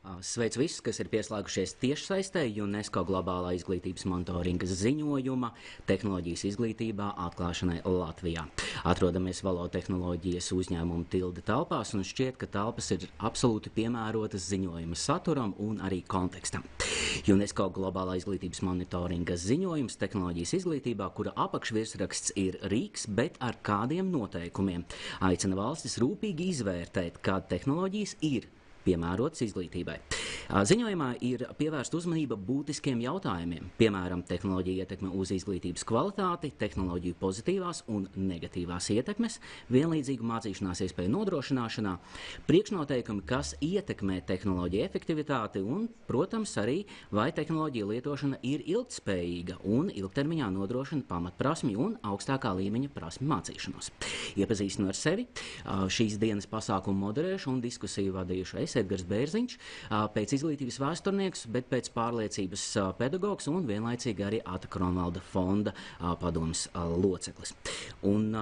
Sveic visus, kas ir pieslēgušies tiešsaistē UNESCO globālā izglītības monitoringa ziņojuma tehnoloģijas izglītībā atklāšanai Latvijā. Atrodamies valodtehnoloģijas uzņēmuma Tilde telpās un šķiet, ka telpas ir absolūti piemērotas ziņojuma saturam un arī kontekstam. UNESCO globālā izglītības monitoringa ziņojums tehnoloģijas izglītībā, kura apakšvirsraksts ir Rīks, bet ar kādiem noteikumiem, aicina valstis rūpīgi izvērtēt, kāda tehnoloģijas ir piemērotas izglītībai. Ziņojumā ir pievērsta uzmanība būtiskiem jautājumiem, piemēram, tehnoloģija ietekme uz izglītības kvalitāti, tehnoloģiju pozitīvās un negatīvās ietekmes, vienlīdzīgu mācīšanās iespēju nodrošināšanā, priekšnoteikumi, kas ietekmē tehnoloģiju efektivitāti un, protams, arī vai tehnoloģija lietošana ir ilgtspējīga un ilgtermiņā nodrošina pamatprasmju un augstākā līmeņa prasmju mācīšanos. Iepazīstinu ar sevi, šīs dienas pasākumu moderēšu un diskusiju vadījušu es, Edgars Bērziņš, pēc izglītības vēsturnieks, bet pēc pārliecības pedagogs un vienlaicīgi arī Ata Kronvalda fonda padomes loceklis. Un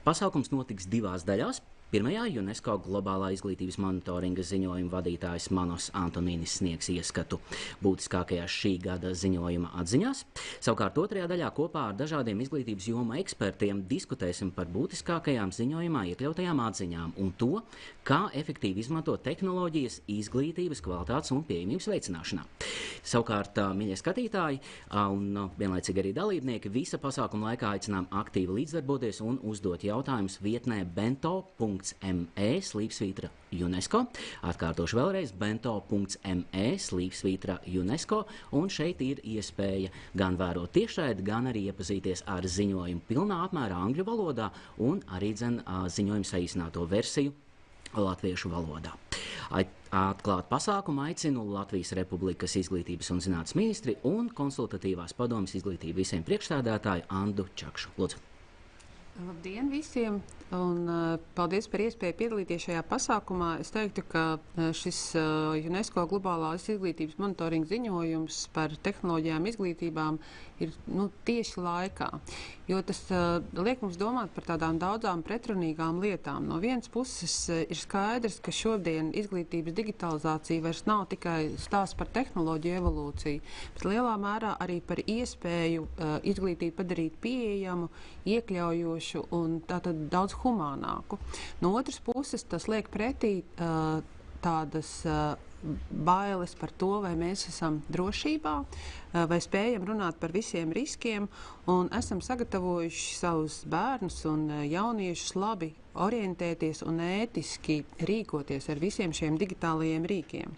pasākums notiks divās daļās. Pirmajā UNESCO globālā izglītības monitoringa ziņojuma vadītājs Manos Antonīnis sniegs ieskatu būtiskākajās šī gada ziņojuma atziņās. Savukārt otrajā daļā kopā ar dažādiem izglītības joma ekspertiem diskutēsim par būtiskākajām ziņojumā iekļautajām atziņām un to, kā efektīvi izmantot tehnoloģijas izglītības kvalitātes un pieejamības veicināšanā. Savukārt, mīļie skatītāji un vienlaicīgi arī dalībnieki, visa pasākuma laikā aicinām aktīvi līdzdarboties un uzdot jautājumus vietnē bento.me/UNESCO. Atkārtošu vēlreiz bento.me/UNESCO, un šeit ir iespēja gan vērot tiešraidi, gan arī iepazīties ar ziņojumu pilnā apmērā angļu valodā un arī ziņojumu saīsināto versiju latviešu valodā. Atklāt pasākumu aicinu Latvijas Republikas izglītības un zinātnes ministri un konsultatīvās padomes izglītību visiem priekšstādātāju Andu Čakšu. Lūdzu. Labdien visiem, un paldies par iespēju piedalīties šajā pasākumā. Es teiktu, ka šis UNESCO globālās izglītības monitoringa ziņojums par tehnoloģijām izglītībām ir tieši laikā, jo tas liek mums domāt par tādām daudzām pretrunīgām lietām. No vienas puses ir skaidrs, ka šodien izglītības digitalizācija vairs nav tikai stāsts par tehnoloģiju evolūciju, bet lielā mērā arī par iespēju izglītību padarīt pieejamu, iekļaujošu un tātad daudz humānāku. No otras puses tas liek pretī tādas bailes par to, vai mēs esam drošībā, vai spējam runāt par visiem riskiem un esam sagatavojuši savus bērnus un jauniešus labi orientēties un ētiski rīkoties ar visiem šiem digitālajiem rīkiem.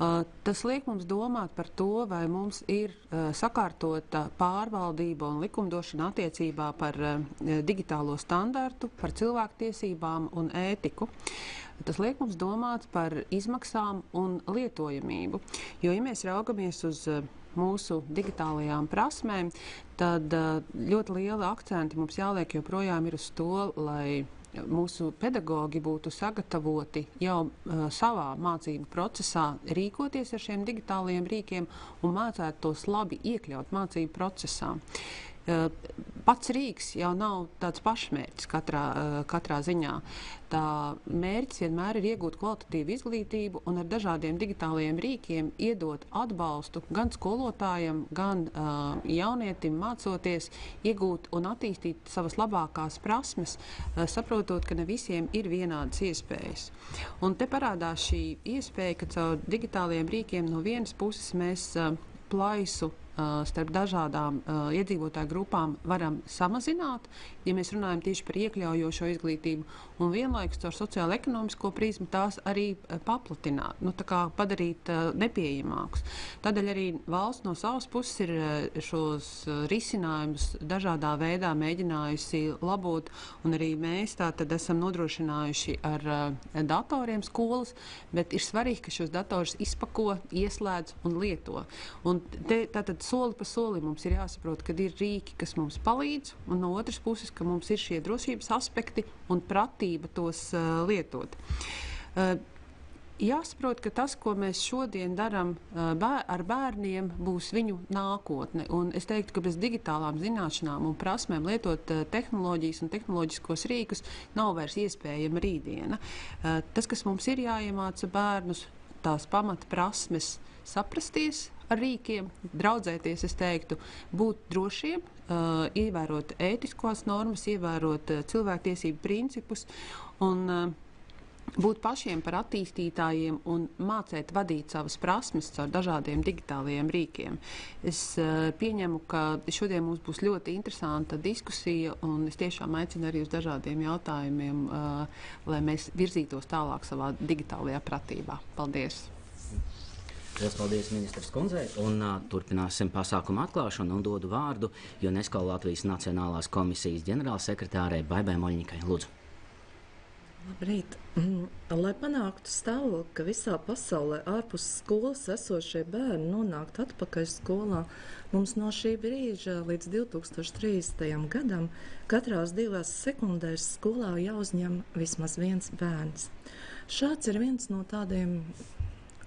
Tas liek mums domāt par to, vai mums ir sakārtota pārvaldība un likumdošana attiecībā par digitālo standartu, par cilvēktiesībām un ētiku. Tas liek mums domāt par izmaksām un lietojamību, jo, ja mēs raugamies uz mūsu digitālajām prasmēm, tad ļoti liela akcenti mums jāliek joprojām ir uz to, lai mūsu pedagogi būtu sagatavoti jau savā mācību procesā rīkoties ar šiem digitālajiem rīkiem un mācētu tos labi iekļaut mācību procesā. Pats rīks jau nav tāds pašmērķis katrā ziņā. Tā mērķis vienmēr ir iegūt kvalitatīvu izglītību un ar dažādiem digitālajiem rīkiem iedot atbalstu gan skolotājam, gan jaunietim mācoties, iegūt un attīstīt savas labākās prasmes, saprotot, ka ne visiem ir vienādas iespējas. Un te parādās šī iespēja, ka caur digitālajiem rīkiem no vienas puses mēs plaisu starp dažādām iedzīvotāju grupām varam samazināt, ja mēs runājam tieši par iekļaujošo izglītību, un vienlaikus caur sociālo-ekonomisko prizmu tās arī paplatināt, tā kā padarīt nepieejamākus. Tādēļ arī valsts no savas puses ir šos risinājumus dažādā veidā mēģinājusi labot, un arī mēs tātad esam nodrošinājuši ar datoriem skolas, bet ir svarīgi, ka šos datorus izpako, ieslēdz un lieto. Un tātad soli pa solim mums ir jāsaprot, ka ir rīki, kas mums palīdz, un no otras puses, ka mums ir šie drošības aspekti un pratība tos lietot. Jāsaprot, ka tas, ko mēs šodien darām ar bērniem, būs viņu nākotne. Un es teiktu, ka bez digitālām zināšanām un prasmēm lietot tehnoloģijas un tehnoloģiskos rīkus nav vairs iespējama rītdiena. Tas, kas mums ir jāiemāca bērnus, tās pamatprasmes saprasties ar rīkiem, draudzēties, es teiktu, būt drošiem, ievērot ētiskās normas, ievērot cilvēktiesību principus un būt pašiem par attīstītājiem un mācīt vadīt savas prasmes caur dažādiem digitālajiem rīkiem. Es pieņemu, ka šodien mums būs ļoti interesanta diskusija, un es tiešām aicinu arī uz dažādiem jautājumiem, lai mēs virzītos tālāk savā digitālajā pratībā. Paldies! Paldies ministras kundzei, un turpināsim pasākumu atklāšanu un dodu vārdu UNESCO Latvijas Nacionālās komisijas ģenerālsekretārei Baibai Moļņikai. Lūdzu. Labrīt! Lai panāktu stāvokli, ka visā pasaulē ārpus skolas esošie bērni nonāktu atpakaļ skolā, mums no šī brīža līdz 2030. gadam katrās 2 sekundēs skolā jāuzņem vismaz viens bērns. Šāds ir viens no tādiem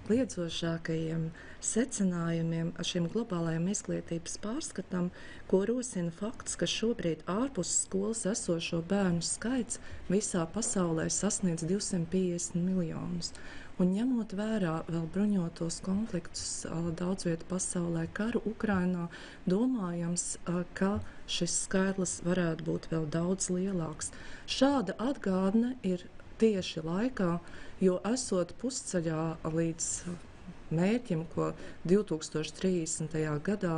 kliedzošākajiem secinājumiem šim globālajam izglītības pārskatam, ko rosina fakts, ka šobrīd ārpus skolas esošo bērnu skaits visā pasaulē sasniedz 250 miljonus. Un ņemot vērā vēl bruņotos konfliktus daudz vietu pasaulē, karu Ukrainā, domājams, ka šis skaitlis varētu būt vēl daudz lielāks. Šāda atgādne ir tieši laikā, jo esot pusceļā līdz mērķim, ko 2030. gadā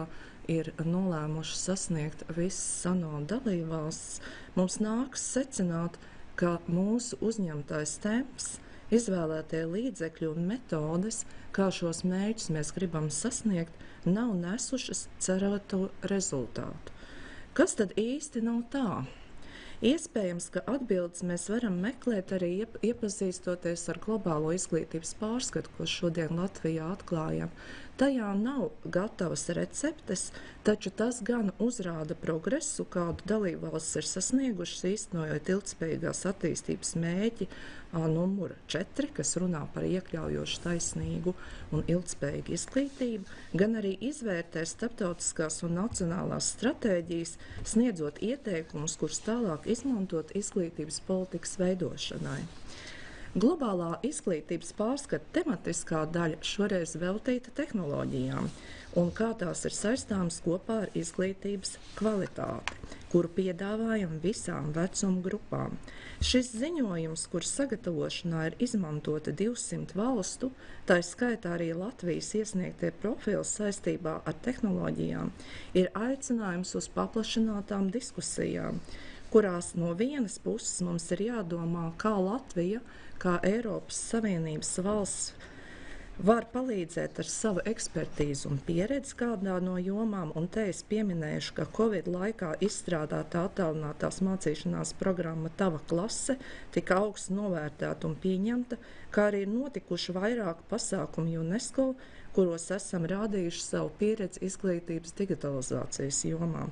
ir nolēmuši sasniegt visas ANO dalībvalstis, mums nākas secināt, ka mūsu uzņemtais temps, izvēlētie līdzekļi un metodes, kā šos mērķus mēs gribam sasniegt, nav nesušas cerēto rezultātu. Kas tad īsti nav tā? Iespējams, ka atbildes mēs varam meklēt arī iepazīstoties ar globālo izglītības pārskatu, ko šodien Latvijā atklājam. Tajā nav gatavas receptes, taču tas gan uzrāda progresu, kādu dalībvalstis ir sasniegušas, īstenojot ilgtspējīgās attīstības mērķi numur 4, kas runā par iekļaujošu, taisnīgu un ilgtspējīgu izglītību, gan arī izvērtē starptautiskās un nacionālās stratēģijas, sniedzot ieteikumus, kurus tālāk izmantot izglītības politikas veidošanai. Globālā izglītības pārskata tematiskā daļa šoreiz veltīta tehnoloģijām un kā tās ir saistāmas kopā ar izglītības kvalitāti, kuru piedāvājam visām vecuma grupām. Šis ziņojums, kur sagatavošanā ir izmantota 200 valstu, tā skaitā arī Latvijas iesniegtie profili saistībā ar tehnoloģijām, ir aicinājums uz paplašinātām diskusijām, kurās no vienas puses mums ir jādomā, kā Latvija, kā Eiropas Savienības valsts var palīdzēt ar savu ekspertīzu un pieredzi kādā no jomām, un te es pieminēšu, ka Covid laikā izstrādātā attālinātās mācīšanās programma Tava klase tika augsts novērtēta un pieņemta, kā arī ir notikuši vairāk pasākumu UNESCO, kuros esam rādījuši savu pieredzi izglītības digitalizācijas jomā.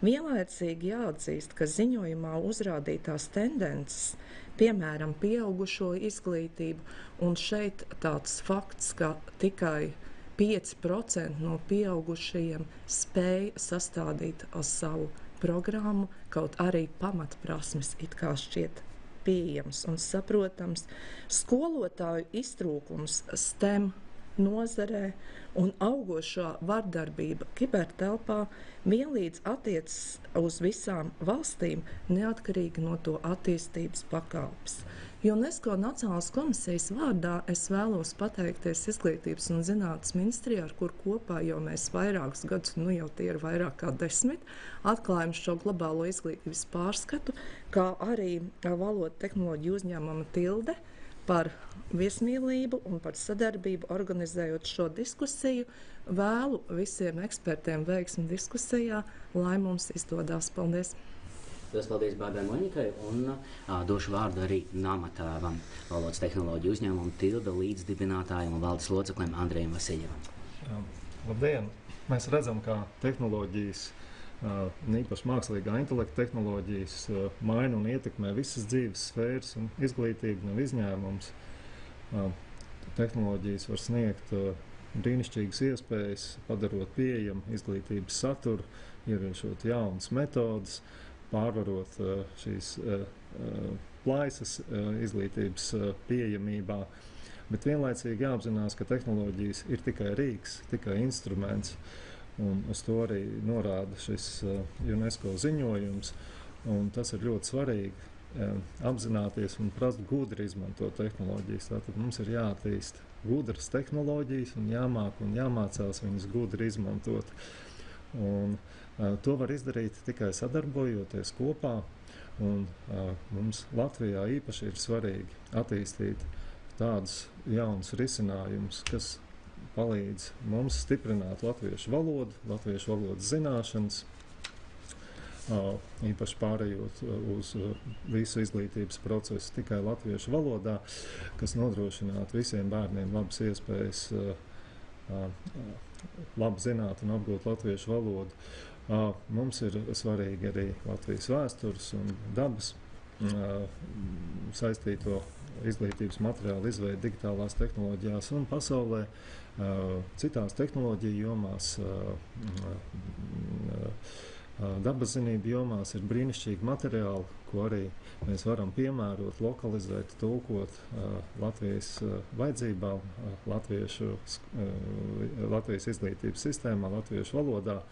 Vienlaicīgi jāatzīst, ka ziņojumā uzrādītās tendences, piemēram, pieaugušo izglītību, un šeit tāds fakts, ka tikai 5% no pieaugušajiem spēja sastādīt savu programmu, kaut arī pamatprasmes it kā šķiet pieejams un saprotams. Skolotāju iztrūkums STEM nozarē un augošā vardarbība kibertelpā vienlīdz attiecas uz visām valstīm, neatkarīgi no to attīstības pakāpes. UNESCO Nacionālās komisijas vārdā es vēlos pateikties Izglītības un zinātnes ministrijai, ar kur kopā jau mēs vairākus gadus, jau tie ir vairāk kā 10, atklājam šo globālo izglītības pārskatu, kā arī valodu tehnoloģiju uzņēmuma Tilde par viesmīlību un par sadarbību organizējot šo diskusiju. Vēlu visiem ekspertiem veiksmi diskusijā, lai mums izdodās. Paldies! Paldies Baibai Moļņikai, un došu vārdu arī Nāmatēvam, valodas tehnoloģiju uzņēmumu Tilda līdzdibinātājiem un valdes loceklim Andrejam Vasiljevam. Labdien! Mēs redzam, kā tehnoloģijas, īpaši mākslīgā intelekta tehnoloģijas, maina un ietekmē visas dzīves sfēras, un izglītība nav izņēmums. Tehnoloģijas var sniegt brīnišķīgas iespējas, padarot pieejamu izglītības saturu, ieviešot jaunas metodas, pārvarot šīs plaisas izglītības pieejamībā. Bet vienlaicīgi jāapzinās, ka tehnoloģijas ir tikai rīks, tikai instruments, un uz to arī norāda šis UNESCO ziņojums, un tas ir ļoti svarīgi apzināties un prast gudri izmantot tehnoloģijas. Tātad mums ir jāattīst gudras tehnoloģijas un jāmāk un jāmācās viņas gudri izmantot. Un to var izdarīt tikai sadarbojoties kopā, un mums Latvijā īpaši ir svarīgi attīstīt tādus jaunus risinājumus, kas palīdz mums stiprināt latviešu valodu, latviešu valodas zināšanas, īpaši pārējot uz visu izglītības procesu tikai latviešu valodā, kas nodrošinātu visiem bērniem labas iespējas labi zināt un apgūt latviešu valodu. Mums ir svarīgi arī Latvijas vēstures un dabas saistīto izglītības materiālu izveidi digitālās tehnoloģijās un pasaulē citās tehnoloģiju jomās, dabas zinību jomās ir brīnišķīgi materiāli, ko arī mēs varam piemērot, lokalizēt, tulkot Latvijas vajadzībām, Latvijas izglītības sistēmā, latviešu valodā.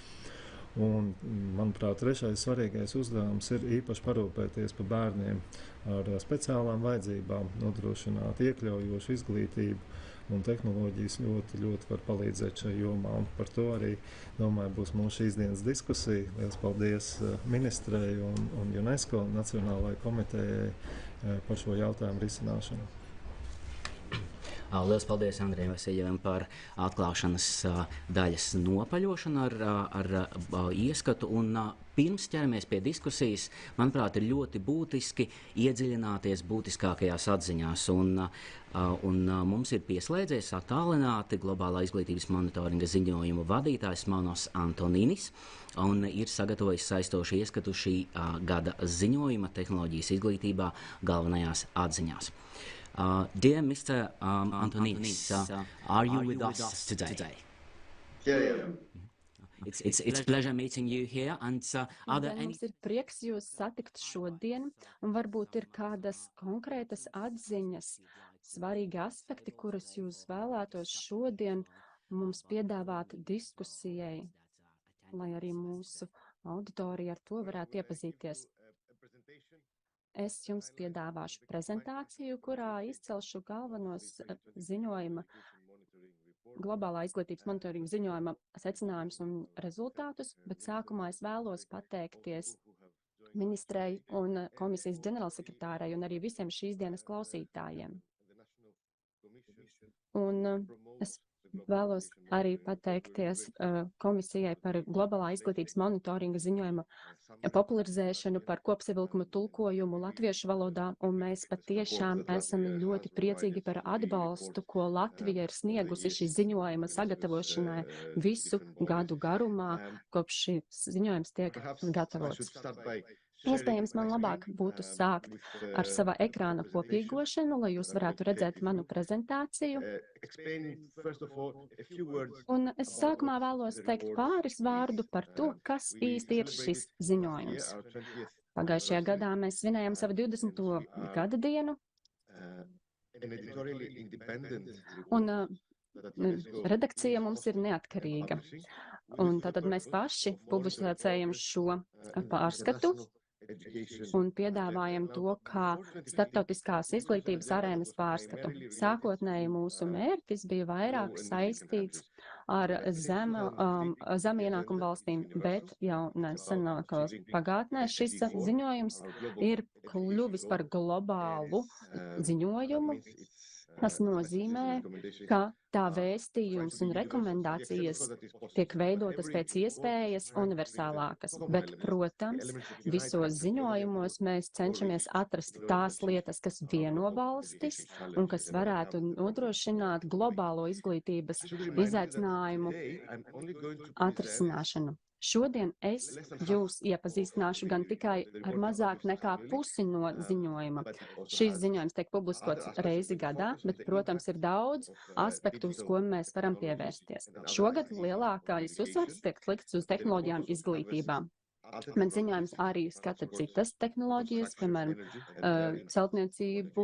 Un, manuprāt, trešais svarīgais uzdevums ir īpaši parūpēties par bērniem ar speciālām vajadzībām, nodrošināt iekļaujošu izglītību, un tehnoloģijas ļoti, ļoti var palīdzēt šajā jomā. Un par to arī, domāju, būs mūsu šīs dienas diskusija. Liels paldies ministrei un UNESCO Nacionālajai komitejai par šo jautājumu risināšanu. Liels paldies Andrejam Vasiljevam par atklāšanas daļas nopaļošanu ar ieskatu. Un pirms ķeramies pie diskusijas, manuprāt, ir ļoti būtiski iedziļināties būtiskākajās atziņās. Un mums ir pieslēdzies attālināti globālā izglītības monitoringa ziņojumu vadītājs Manos Antoninis un ir sagatavojis saistošu ieskatu šī gada ziņojuma tehnoloģijas izglītībā galvenajās atziņās. Dear Mr. Antoninis, are you with us today? Yeah. It's a pleasure meeting you here. And are there any... Mums ir prieks jūs satikt šodien, un varbūt ir kādas konkrētas atziņas, svarīgi aspekti, kurus jūs vēlētos šodien mums piedāvāt diskusijai, lai arī mūsu auditorija ar to varētu iepazīties. Es jums piedāvāšu prezentāciju, kurā izcelšu galvenos ziņojuma, globālā izglītības monitoringa ziņojuma secinājumus un rezultātus, bet sākumā es vēlos pateikties ministrei un komisijas ģenerālsekretārai un arī visiem šīs dienas klausītājiem. Un es vēlos arī pateikties komisijai par globālā izglītības monitoringa ziņojuma popularizēšanu, par kopsavilkumu tulkojumu latviešu valodā, un mēs patiešām esam ļoti priecīgi par atbalstu, ko Latvija ir sniegusi šī ziņojuma sagatavošanai visu gadu garumā, kopš šis ziņojums tiek gatavots. Iespējams, man labāk būtu sākt ar sava ekrāna kopīgošanu, lai jūs varētu redzēt manu prezentāciju. Un es sākumā vēlos teikt pāris vārdu par to, kas īsti ir šis ziņojums. Pagājušajā gadā mēs svinējam savu 20. gada dienu. Un redakcija mums ir neatkarīga. Un tātad mēs paši publicējam šo pārskatu un piedāvājam to kā starptautiskās izglītības arēnas pārskatu. Sākotnēji mūsu mērķis bija vairāk saistīts ar zem ienākumu valstīm, bet jau nesenākos pagātnē šis ziņojums ir kļuvis par globālu ziņojumu. Tas nozīmē, ka tā vēstījums un rekomendācijas tiek veidotas pēc iespējas universālākas, bet, protams, visos ziņojumos mēs cenšamies atrast tās lietas, kas vieno valstis un kas varētu nodrošināt globālo izglītības izaicinājumu atrisināšanu. Šodien es jūs iepazīstināšu gan tikai ar mazāk nekā pusi no ziņojuma. Šīs ziņojums tiek publiskots reizi gadā, bet, protams, ir daudz aspektu, uz ko mēs varam pievērsties. Šogad lielākais uzsvars tiek likts uz tehnoloģijām izglītībā. Man ziņojums arī skata citas tehnoloģijas, piemēram, celtniecību,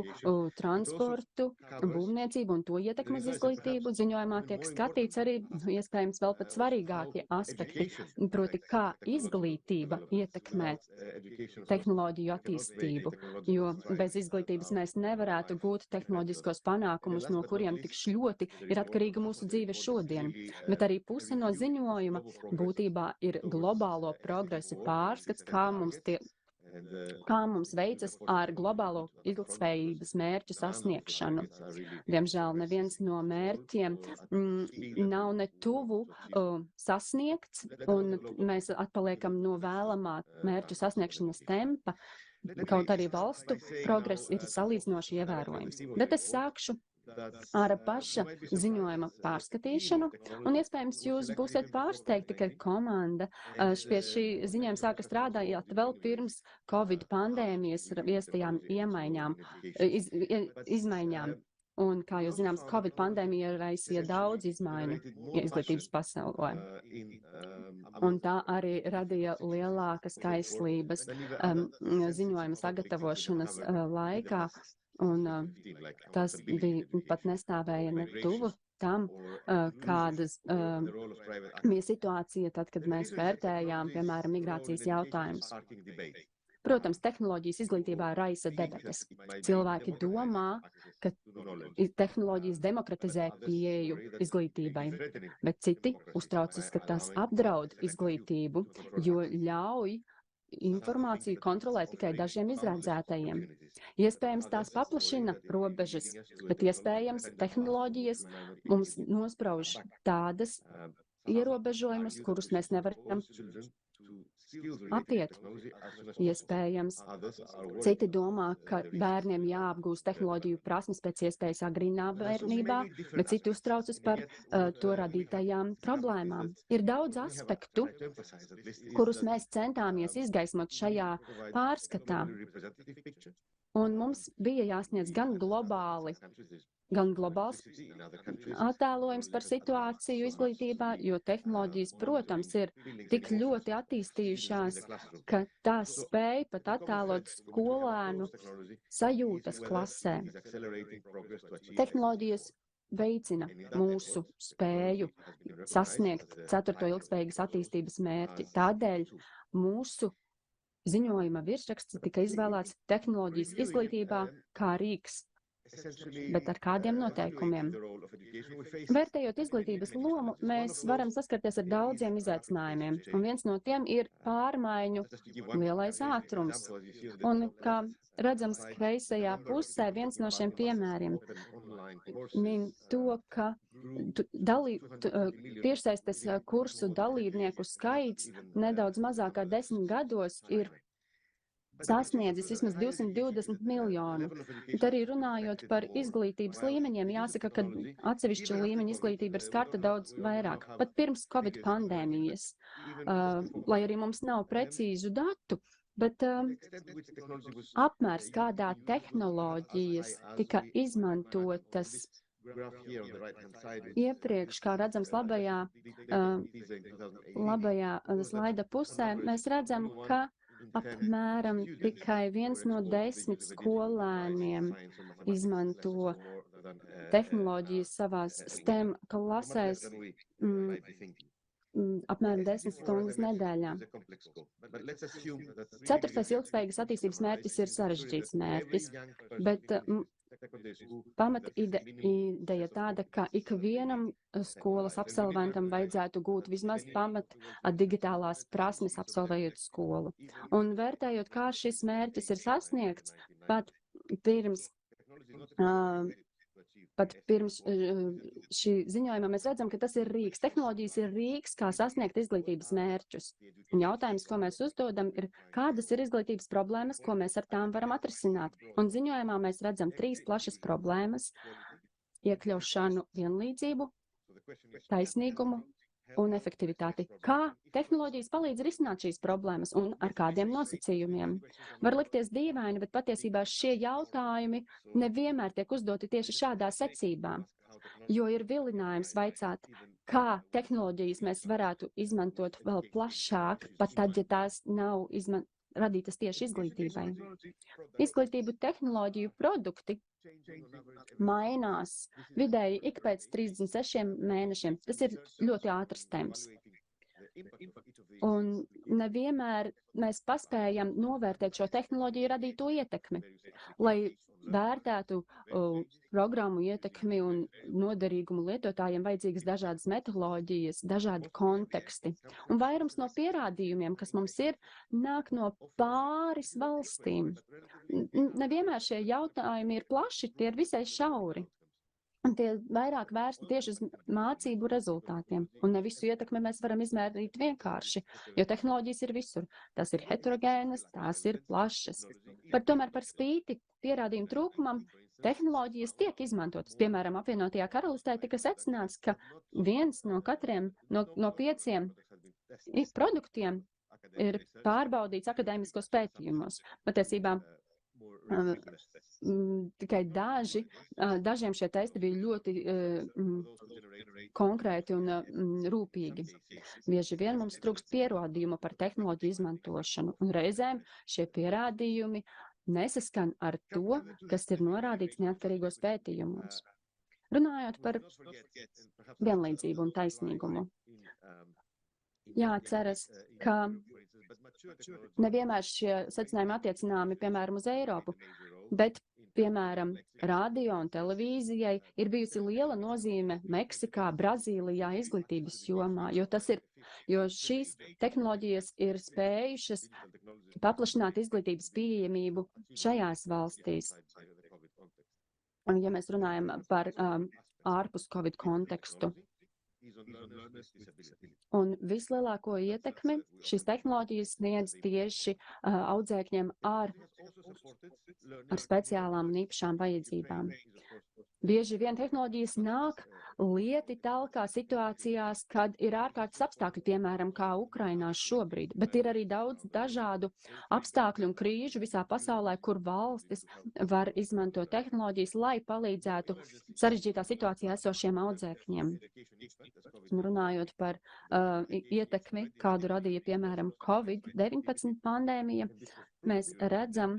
transportu, būvniecību un to ietekmi uz izglītību. Ziņojumā tiek skatīts arī, iespējams, vēl pat svarīgākie aspekti, proti, kā izglītība ietekmē tehnoloģiju attīstību, jo bez izglītības mēs nevarētu gūt tehnoloģiskos panākumus, no kuriem tik ļoti ir atkarīga mūsu dzīve šodien. Bet arī puse no ziņojuma būtībā ir globālo progresu pārskats, kā mums veicas ar globālo ilgtspējības mērķu sasniegšanu. Diemžēl neviens no mērķiem nav ne tuvu sasniegts, un mēs atpaliekam no vēlamā mērķu sasniegšanas tempa, kaut arī valstu progress ir salīdzinoši ievērojams. Bet es sākšu ar paša ziņojuma pārskatīšanu, un iespējams jūs būsiet pārsteigti, ka komanda pie šī ziņojuma sāka strādājot vēl pirms Covid pandēmijas viestajām izmaiņām. Un, kā jūs zināms, Covid pandēmija raisīja daudz izmaiņu izglītības pasaulē. Un tā arī radīja lielākas kaislības ziņojuma sagatavošanas laikā. Un tas bija pat nestāvēja ne tuvu tam, kādas bija situācija tad, kad mēs vērtējām, piemēram, migrācijas jautājumus. Protams, tehnoloģijas izglītībā raisa debates. Cilvēki domā, ka tehnoloģijas demokratizē pieeju izglītībai, bet citi uztraucas, ka tas apdraud izglītību, jo ļauj informāciju kontrolē tikai dažiem izredzētajiem. Iespējams, tās paplašina robežas, bet iespējams, tehnoloģijas mums nosprauž tādas ierobežojumus, kurus mēs nevaram apiet. Iespējams, citi domā, ka bērniem jāapgūst tehnoloģiju prasmes pēc iespējas agrīnā bērnībā, bet citi uztraucas par to radītajām problēmām. Ir daudz aspektu, kurus mēs centāmies izgaismot šajā pārskatā, un mums bija jāsniedz gan globāls attēlojums par situāciju izglītībā, jo tehnoloģijas, protams, ir tik ļoti attīstījušās, ka tās spēj pat attēlot skolēnu sajūtas klasē. Tehnoloģijas veicina mūsu spēju sasniegt 4. ilgtspējīgas attīstības mērķi. Tādēļ mūsu ziņojuma virsraksts tika izvēlēts tehnoloģijas izglītībā kā rīks. Bet ar kādiem noteikumiem? Vērtējot izglītības lomu, mēs varam saskarties ar daudziem izaicinājumiem, un viens no tiem ir pārmaiņu lielais ātrums. Un, kā redzams, kreisajā pusē viens no šiem piemēriem min to, ka tiešsaistes kursu dalībnieku skaits nedaudz mazāk kā 10 gados ir sasniedzis vismaz 220 miljonu. Un arī runājot par izglītības līmeņiem, jāsaka, ka atsevišķa līmeņa izglītība ir skarta daudz vairāk. Pat pirms Covid pandēmijas, lai arī mums nav precīzu datu, bet apmērs, kādā tehnoloģijas tika izmantotas iepriekš, kā redzams labajā slaida pusē, mēs redzam, ka apmēram tikai 1 no 10 skolēniem izmanto tehnoloģijas savās STEM klasēs apmēram 10 stundas nedēļā. 4. ilgtspējīgas attīstības mērķis ir sarežģīts mērķis, bet pamat ideja tāda, ka ikvienam skolas absolventam vajadzētu gūt vismaz pamat digitālās prasmes absolvējot skolu. Un vērtējot, kā šis mērķis ir sasniegts, pat pirms šī ziņojuma mēs redzam, ka tas ir rīks. Tehnoloģijas ir rīks, kā sasniegt izglītības mērķus. Un jautājums, ko mēs uzdodam, ir, kādas ir izglītības problēmas, ko mēs ar tām varam atrisināt. Un ziņojumā mēs redzam 3 plašas problēmas - iekļaušanu, vienlīdzību, taisnīgumu un efektivitāti. Kā tehnoloģijas palīdz risināt šīs problēmas un ar kādiem nosacījumiem? Var likties dīvaini, bet patiesībā šie jautājumi nevienmēr tiek uzdoti tieši šādā secībā. jo ir vilinājums vaicāt, kā tehnoloģijas mēs varētu izmantot vēl plašāk, pat tad, ja tās nav radītas tieši izglītībai. Izglītību tehnoloģiju produkti mainās vidēji ik pēc 36 mēnešiem. Tas ir ļoti ātrs temps. Un nevienmēr mēs paspējam novērtēt šo tehnoloģiju radīto ietekmi, lai vērtētu programmu ietekmi un noderīgumu lietotājiem vajadzīgas dažādas metodoloģijas, dažādi konteksti. Un vairums no pierādījumiem, kas mums ir, nāk no pāris valstīm. Nevienmēr šie jautājumi ir plaši, tie ir visai šauri. Un tie vairāk vērsti tieši uz mācību rezultātiem. Un ne visu ietekmi mēs varam izmērīt vienkārši, jo tehnoloģijas ir visur. Tas ir heterogēnas, tās ir plašas. Tomēr par spīti pierādījumu trūkumam tehnoloģijas tiek izmantotas. Piemēram, apvienotajā karalistē tika secināts, ka 1 no katriem no 5 produktiem ir pārbaudīts akadēmiskos pētījumos. Patiesībā tikai dažiem šie testi bija ļoti konkrēti un rūpīgi. Bieži vien mums trūkst pierādījumu par tehnoloģiju izmantošanu, un reizēm šie pierādījumi nesaskan ar to, kas ir norādīts neatkarīgos pētījumos. Runājot par vienlīdzību un taisnīgumu, jāceras, ka nevienmēr šie secinājumi attiecināmi, piemēram, uz Eiropu, bet, piemēram, radio un televīzijai ir bijusi liela nozīme Meksikā, Brazīlijā izglītības jomā, jo šīs tehnoloģijas ir spējušas paplašināt izglītības pieejamību šajās valstīs. Ja mēs runājam par ārpus Covid kontekstu. Un vislielāko ietekmi šīs tehnoloģijas sniedz tieši audzēkņiem ar speciālām un īpašām vajadzībām. Bieži vien tehnoloģijas nāk lieti talkā situācijās, kad ir ārkārtas apstākļi, piemēram, kā Ukrainā šobrīd, bet ir arī daudz dažādu apstākļu un krīžu visā pasaulē, kur valstis var izmantot tehnoloģijas, lai palīdzētu sarežģītā situācijā esošiem audzēkņiem. Runājot par ietekmi, kādu radīja, piemēram, Covid-19 pandēmija, mēs redzam,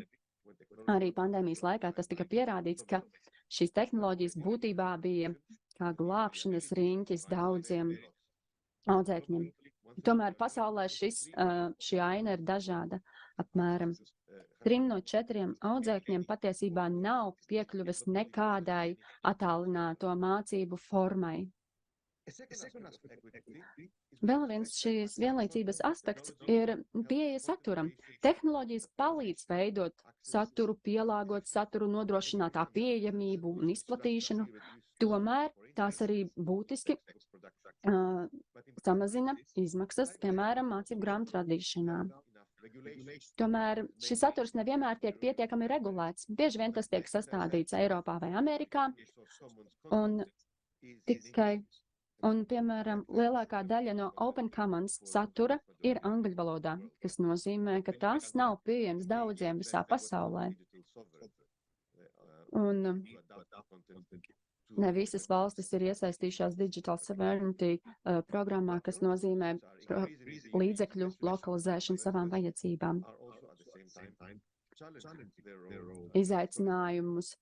arī pandēmijas laikā tas tika pierādīts, ka šīs tehnoloģijas būtībā bija kā glābšanas riņķis daudziem audzēkņiem. Tomēr pasaulē šī aina ir dažāda. Apmēram 3 no 4 audzēkņiem patiesībā nav piekļuves nekādai attālināto mācību formai. Vēl viens šīs vienlīdzības aspekts ir pieeja saturam. Tehnoloģijas palīdz veidot saturu, pielāgot saturu, nodrošināt tā pieejamību un izplatīšanu. Tomēr tās arī būtiski samazina izmaksas, piemēram, mācību grāmatu radīšanā. Tomēr šis saturs nevienmēr tiek pietiekami regulēts. Bieži vien tas tiek sastādīts Eiropā vai Amerikā. Un, piemēram, lielākā daļa no Open Commons satura ir angļu valodā, kas nozīmē, ka tas nav pieejams daudziem visā pasaulē. Un ne visas valstis ir iesaistījušās Digital Sovereignty programmā, kas nozīmē līdzekļu lokalizēšanu savām vajadzībām. Izaicinājumus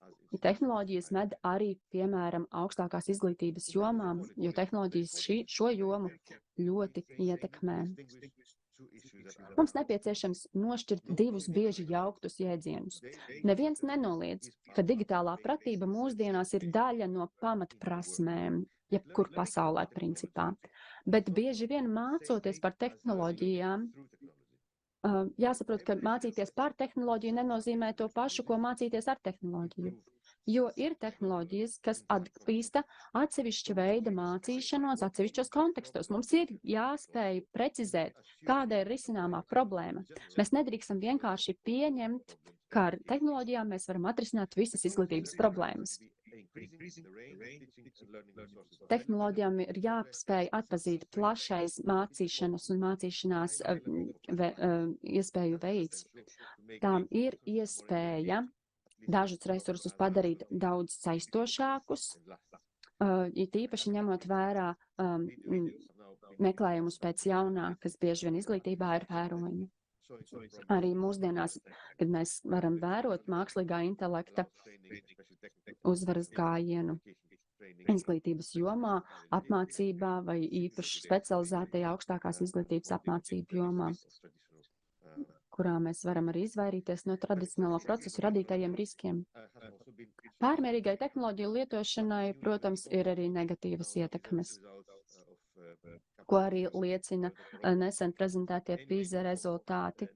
tehnoloģijas med arī, piemēram, augstākās izglītības jomām, jo tehnoloģijas šo jomu ļoti ietekmē. Mums nepieciešams nošķirt 2 bieži jauktus jēdzienus. Neviens nenoliedz, ka digitālā pratība mūsdienās ir daļa no pamatprasmēm, jebkur pasaulē principā. Bet bieži vien mācoties par tehnoloģijām, jāsaprot, ka mācīties par tehnoloģiju nenozīmē to pašu, ko mācīties ar tehnoloģiju. Jo ir tehnoloģijas, kas attīsta atsevišķa veida mācīšanos atsevišķos kontekstos. Mums ir jāspēj precizēt, kāda ir risināmā problēma. Mēs nedrīkstam vienkārši pieņemt, ka ar tehnoloģijām mēs varam atrisināt visas izglītības problēmas. Tehnoloģijām ir jāspēj atpazīt plašais mācīšanas un mācīšanās iespēju veids. Tām ir iespēja dažus resursus padarīt daudz saistošākus it īpaši ņemot vērā meklējumus pēc jaunā, kas bieži vien izglītībā ir vērojami. Arī mūsdienās, kad mēs varam vērot mākslīgā intelekta uzvaras gājienu izglītības jomā, apmācībā vai īpaši specializētajā augstākās izglītības apmācību jomā, kurā mēs varam arī izvairīties no tradicionālā procesu radītajiem riskiem. Pārmērīgai tehnoloģiju lietošanai, protams, ir arī negatīvas ietekmes, ko arī liecina nesen prezentētie PISA rezultāti.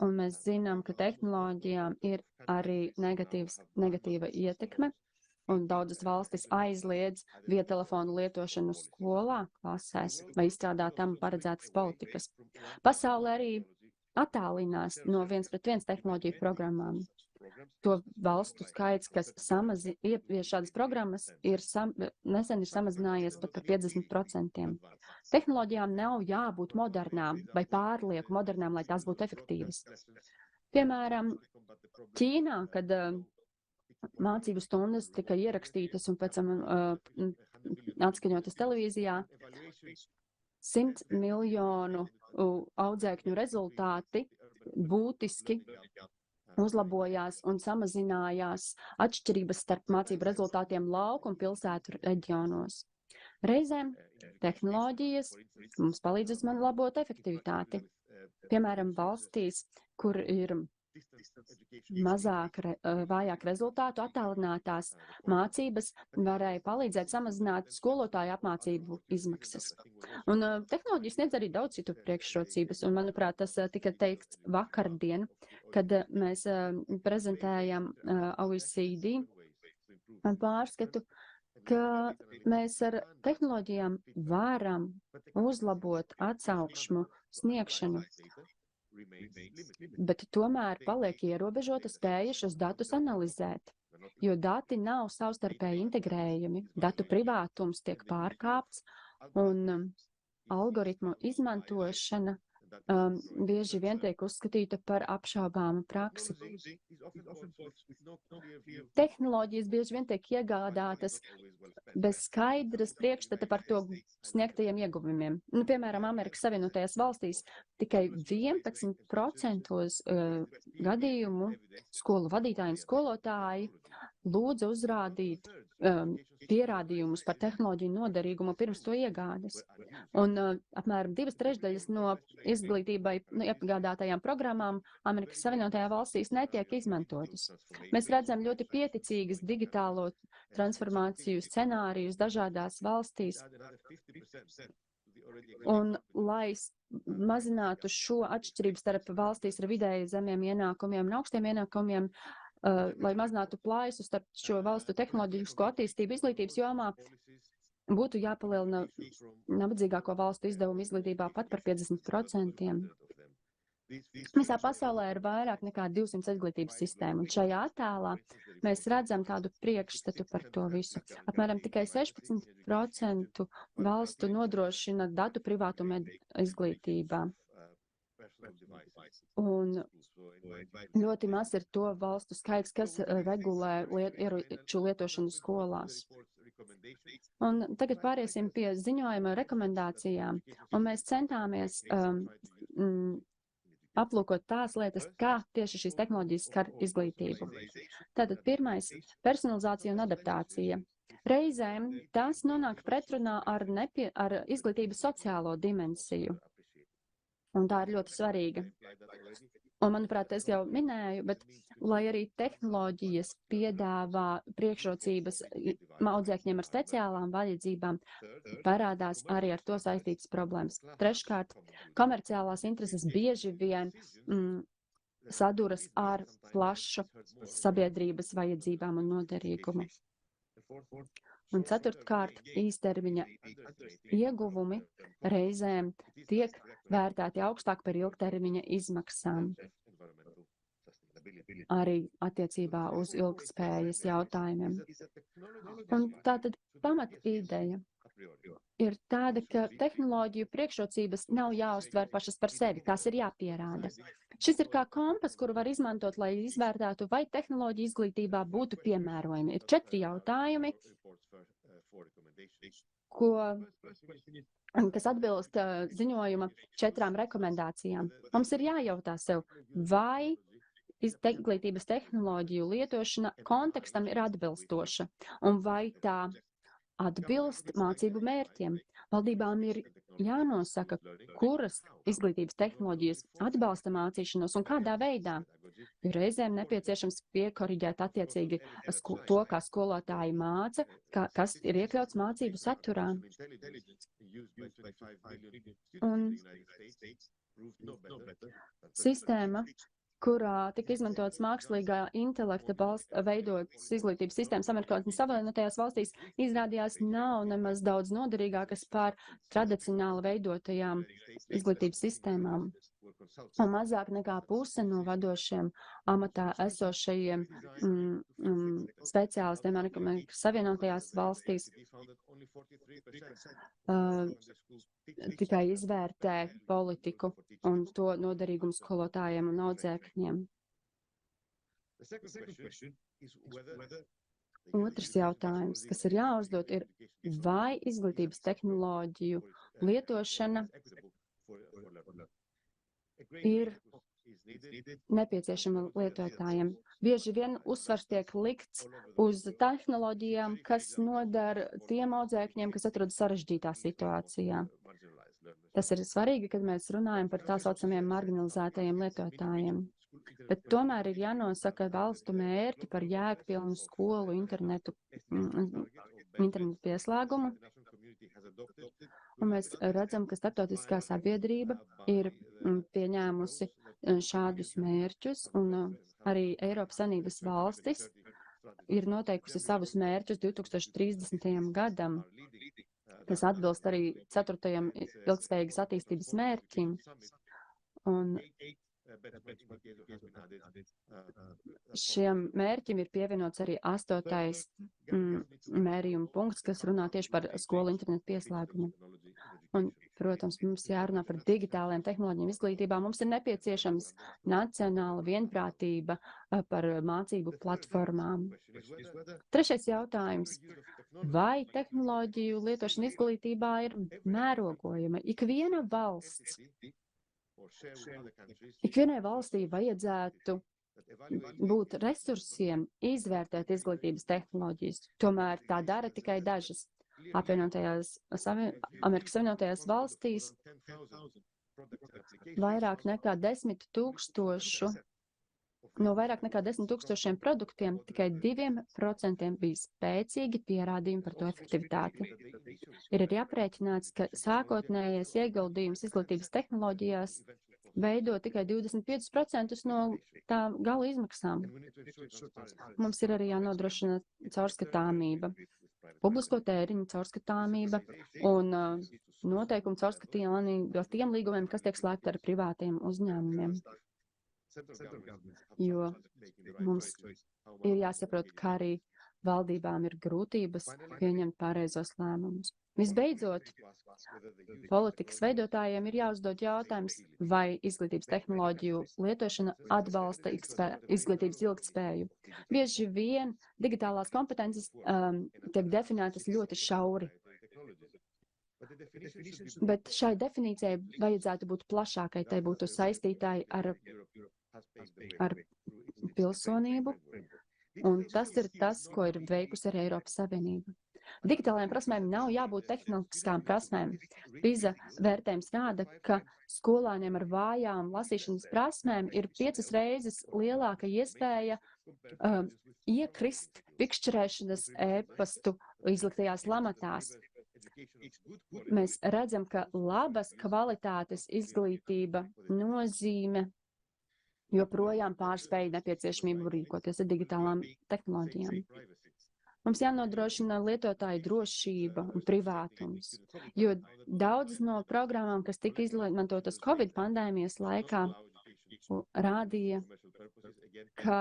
Un mēs zinām, ka tehnoloģijām ir arī negatīva ietekme, un daudzas valstis aizliedz viedtelefonu lietošanu skolā, klasēs vai izstrādā tam paredzētas politikas. Pasaule arī attālinās no 1:1 tehnoloģiju programmām. To valstu skaits, kas ievieš šādas programmas, nesen ir samazinājies pat par 50%. Tehnoloģijām nav jābūt modernām vai pārlieku modernām, lai tās būtu efektīvas. Piemēram, Ķīnā, kad mācību stundas tika ierakstītas un pēc tam atskaņotas televīzijā, 100 miljonu audzēkņu rezultāti būtiski uzlabojās un samazinājās atšķirības starp mācību rezultātiem lauku un pilsētu reģionos. Reizēm tehnoloģijas mums palīdz uzlabot efektivitāti. Piemēram, valstīs, kur ir vājāk rezultātu, attālinātās mācības varēja palīdzēt samazināt skolotāju apmācību izmaksas. Un tehnoloģijas sniedz arī daudz citu priekšrocības, un, manuprāt, tas tika teikts vakardien, kad mēs prezentējam OECD pārskatu, ka mēs ar tehnoloģijām varam uzlabot atsauksmu sniegšanu, bet tomēr paliek ierobežota spēja šos datus analizēt, jo dati nav savstarpēji integrējami, datu privātums tiek pārkāpts un algoritmu izmantošana bieži vien tiek uzskatīta par apšaubāmu praksi. Tehnoloģijas bieži vien tiek iegādātas bez skaidras priekšstata par to sniegtajiem ieguvumiem. Piemēram, Amerikas Savienotajās valstīs tikai 11% gadījumu skolu vadītāji un skolotāji lūdza uzrādīt pierādījumus par tehnoloģiju noderīgumu pirms to iegādes. Un apmēram 2/3 no izglītībai iegādātajām programmām Amerikas Savienotajā valstīs netiek izmantotas. Mēs redzam ļoti pieticīgas digitālo transformāciju scenārijus dažādās valstīs. Un, lai mazinātu šo atšķirību starp valstīs ar vidēji zemiem ienākumiem un augstiem ienākumiem, lai mazinātu plaisu starp šo valstu tehnoloģisko attīstību izglītības jomā, būtu jāpalielina nabadzīgāko valstu izdevumu izglītībā pat par 50%. Visā pasaulē ir vairāk nekā 200 izglītības sistēmu, un šajā attēlā mēs redzam tādu priekšstatu par to visu. Apmēram tikai 16% valstu nodrošina datu privātumu izglītībā. Un ļoti maz ir to valstu skaits, kas regulē ieroču lietošanu skolās. Un tagad pāriesim pie ziņojuma rekomendācijām, un mēs centāmies aplūkot tās lietas, kā tieši šīs tehnoloģijas skar izglītību. Tātad pirmais - personalizācija un adaptācija. Reizēm tās nonāk pretrunā ar izglītības sociālo dimensiju. Un tā ir ļoti svarīga. Un, manuprāt, es jau minēju, bet lai arī tehnoloģijas piedāvā priekšrocības audzēkņiem ar speciālām vajadzībām, parādās arī ar to saistītas problēmas. Treškārt, komerciālās intereses bieži vien saduras ar plašu sabiedrības vajadzībām un noderīgumu. Un ceturtkārt, īstermiņa ieguvumi reizēm tiek vērtēti augstāk par ilgtermiņa izmaksām. Arī attiecībā uz ilgtspējas jautājumiem. Un tātad pamat ideja ir tāda, ka tehnoloģiju priekšrocības nav jāuztver pašas par sevi, tās ir jāpierāda. Šis ir kā kompas, kuru var izmantot, lai izvērtētu, vai tehnoloģija izglītībā būtu piemērojami. Ir 4 jautājumi, kas atbilst ziņojuma 4 rekomendācijām. Mums ir jājautā sev, vai izglītības tehnoloģiju lietošana kontekstam ir atbilstoša un vai tā atbilst mācību mērķiem. Valdībām ir jānosaka, kuras izglītības tehnoloģijas atbalsta mācīšanos un kādā veidā. Jo reizēm nepieciešams piekoriģēt attiecīgi to, kā skolotāji māca, kas ir iekļauts mācību saturā. Un sistēma, kurā tika izmantots mākslīgā intelekta veidotas izglītības sistēmas Amerikas Savienotajās valstīs, izrādījās nav nemaz daudz noderīgākas par tradicionāli veidotajām izglītības sistēmām. Un mazāk nekā puse no vadošiem amatā esošajiem speciālistiem Amerikas Savienotajās valstīs tikai izvērtē politiku un to noderīgumu skolotājiem un audzēkņiem. Otrs jautājums, kas ir jāuzdod, ir, vai izglītības tehnoloģiju lietošana ir nepieciešama lietotājiem. Bieži vien uzsvars tiek likts uz tehnoloģijām, kas nodara tiem audzēkņiem, kas atrodas sarežģītā situācijā. Tas ir svarīgi, kad mēs runājam par tā saucamiem marginalizētajiem lietotājiem. Bet tomēr ir jānosaka valstu mērķi par jēgpilnu skolu internetu pieslēgumu. Un mēs redzam, ka starptautiskā sabiedrība ir pieņēmusi šādus mērķus, un arī Eiropas Savienības valstis ir noteikusi savus mērķus 2030. gadam, kas atbilst arī 4. ilgtspējīgas attīstības mērķim. Un šiem mērķim ir pievienots arī 8. mērījuma punkts, kas runā tieši par skolu internetu pieslēgumu. Un, protams, mums jārunā par digitālajiem tehnoloģijām izglītībā. Mums ir nepieciešams nacionāla vienprātība par mācību platformām. Trešais jautājums. Vai tehnoloģiju lietošana izglītībā ir mērogojama? Ikvienai valstī vajadzētu būt resursiem izvērtēt izglītības tehnoloģijas. Tomēr tā dara tikai dažas. Amerikas Savienotajās valstīs vairāk nekā 10 000 no vairāk nekā 10 000 produktiem tikai 2% bija spēcīgi pierādījumi par to efektivitāti. Ir arī aprēķināts, ka sākotnējais ieguldījums izglītības tehnoloģijās veido tikai 25% no tā gala izmaksām. Mums ir arī jānodrošina caurskatāmība, publisko tēriņu caurskatāmība un noteikumu caurskatāmība tiem līgumiem, kas tiek slēgti ar privātiem uzņēmumiem. Jo mums ir jāsaprot, ka arī valdībām ir grūtības pieņemt pareizos lēmumus. Visbeidzot, politikas veidotājiem ir jāuzdod jautājums, vai izglītības tehnoloģiju lietošana atbalsta izglītības ilgtspēju. Bieži vien digitālās kompetences tiek definētas ļoti šauri. Bet šai definīcijai vajadzētu būt plašākai, tai būtu saistītāji ar pilsonību, un tas ir tas, ko ir veikusi arī Eiropas Savienība. Digitālajām prasmēm nav jābūt tehniskām prasmēm. PISA vērtējums rāda, ka skolāniem ar vājām lasīšanas prasmēm ir 5 reizes lielāka iespēja iekrist pikšķerēšanas e-pastu izliktajās lamatās. Mēs redzam, ka labas kvalitātes izglītība nozīme joprojām pārspēja nepieciešamību rīkoties ar digitālām tehnoloģijām. Mums jānodrošina lietotāju drošība un privātums, jo daudzas no programmām, kas tika izmantotas Covid pandēmijas laikā, rādīja, ka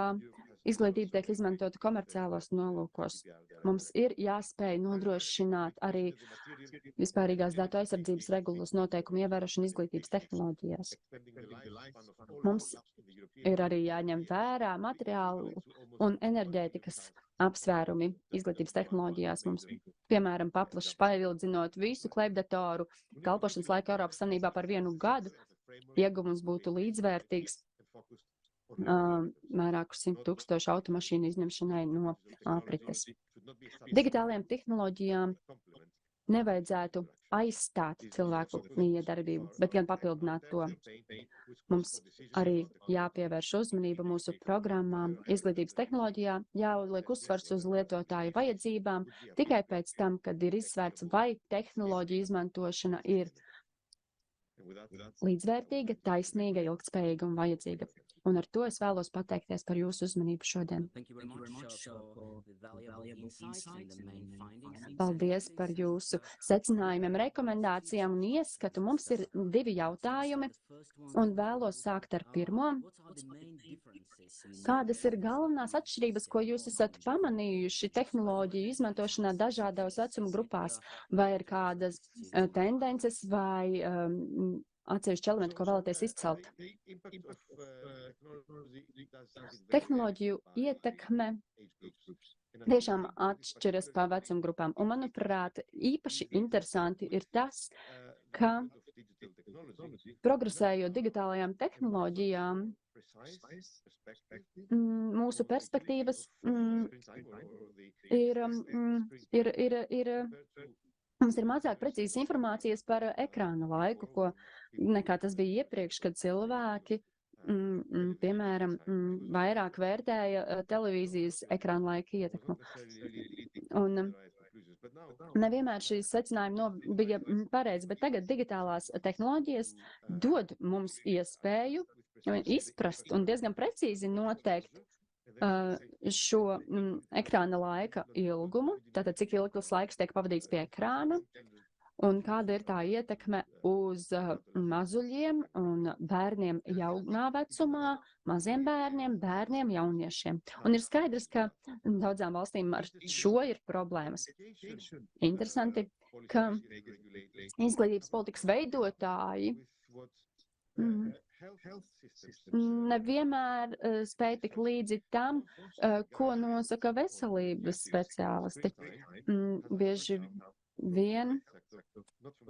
izglītība tiek izmantota komerciālos nolūkos. Mums ir jāspēj nodrošināt arī vispārīgās datu aizsardzības regulas noteikumu ievērošanu izglītības tehnoloģijās. Mums ir arī jāņem vērā materiālu un enerģētikas apsvērumi izglītības tehnoloģijās. Mums, piemēram, paildzinot visu kleipdatoru kalpošanas laiku Eiropas Savienībā par 1 gadu, ieguvums būtu līdzvērtīgs vairāku 100,000 automašīnu izņemšanai no aprites. Digitālajām tehnoloģijām nevajadzētu aizstāt cilvēku miedarbību, bet gan papildināt to. Mums arī jāpievērš uzmanība mūsu programmām izglītības tehnoloģijā, jāuzliek uzsvars uz lietotāju vajadzībām, tikai pēc tam, kad ir izsvērts, vai tehnoloģija izmantošana ir līdzvērtīga, taisnīga, ilgtspējīga un vajadzīga. Un ar to es vēlos pateikties par jūsu uzmanību šodien. Paldies par jūsu secinājumiem, rekomendācijām un ieskatu. Mums ir 2 jautājumi, un vēlos sākt ar pirmo. Kādas ir galvenās atšķirības, ko jūs esat pamanījuši tehnoloģiju izmantošanā dažādās vecuma grupās? Vai ir kādas tendences vai atsevišķi elementi, ko vēlaties izcelt? Tehnoloģiju ietekme tiešām atšķiras pa vecuma grupām. Un, manuprāt, īpaši interesanti ir tas, ka progresējot digitālajām tehnoloģijām, mūsu perspektīvas mums ir mazāk precīzas informācijas par ekrāna laiku, nekā tas bija iepriekš, kad cilvēki, piemēram, vairāk vērtēja televīzijas ekrāna laika ietekmu. Un nevienmēr šīs secinājumi bija pareizi, bet tagad digitālās tehnoloģijas dod mums iespēju izprast un diezgan precīzi noteikt šo ekrāna laika ilgumu, tātad cik ilgs laiks tiek pavadīts pie ekrāna, un kāda ir tā ietekme uz mazuļiem un bērniem jaunā vecumā, maziem bērniem, jauniešiem. Un ir skaidrs, ka daudzām valstīm ar šo ir problēmas. Interesanti, ka izglītības politikas veidotāji nevienmēr spēj tik līdzi tam, ko nosaka veselības speciālisti. Bieži vien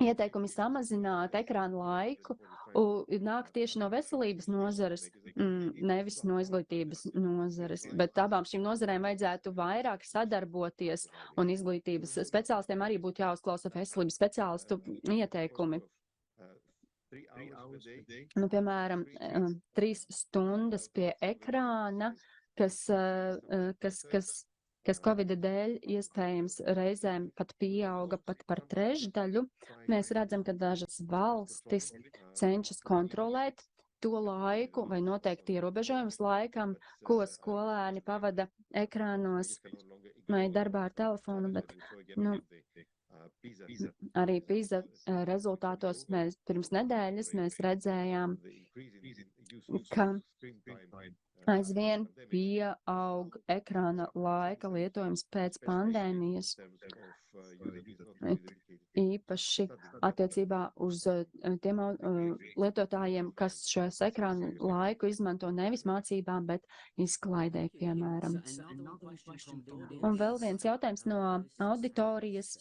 ieteikumi samazināt ekrānu laiku nāk tieši no veselības nozares, nevis no izglītības nozares. Bet abām šīm nozarēm vajadzētu vairāk sadarboties, un izglītības speciālistiem arī būtu jāuzklausa veselības speciālistu ieteikumi. Nu, piemēram, 3 stundas pie ekrāna, kas Covid dēļ iespējams reizēm pat pieauga pat par 1/3. Mēs redzam, ka dažas valstis cenšas kontrolēt to laiku vai noteikti ierobežojumus laikam, ko skolēni pavada ekrānos vai darbā ar telefonu, bet, arī PISA rezultātos pirms nedēļas mēs redzējām, ka aizvien pieaug ekrāna laika lietojums pēc pandēmijas, īpaši attiecībā uz tiem lietotājiem, kas šos ekrānu laiku izmanto nevis mācībām, bet izklaidē, piemēram. Un vēl viens jautājums no auditorijas.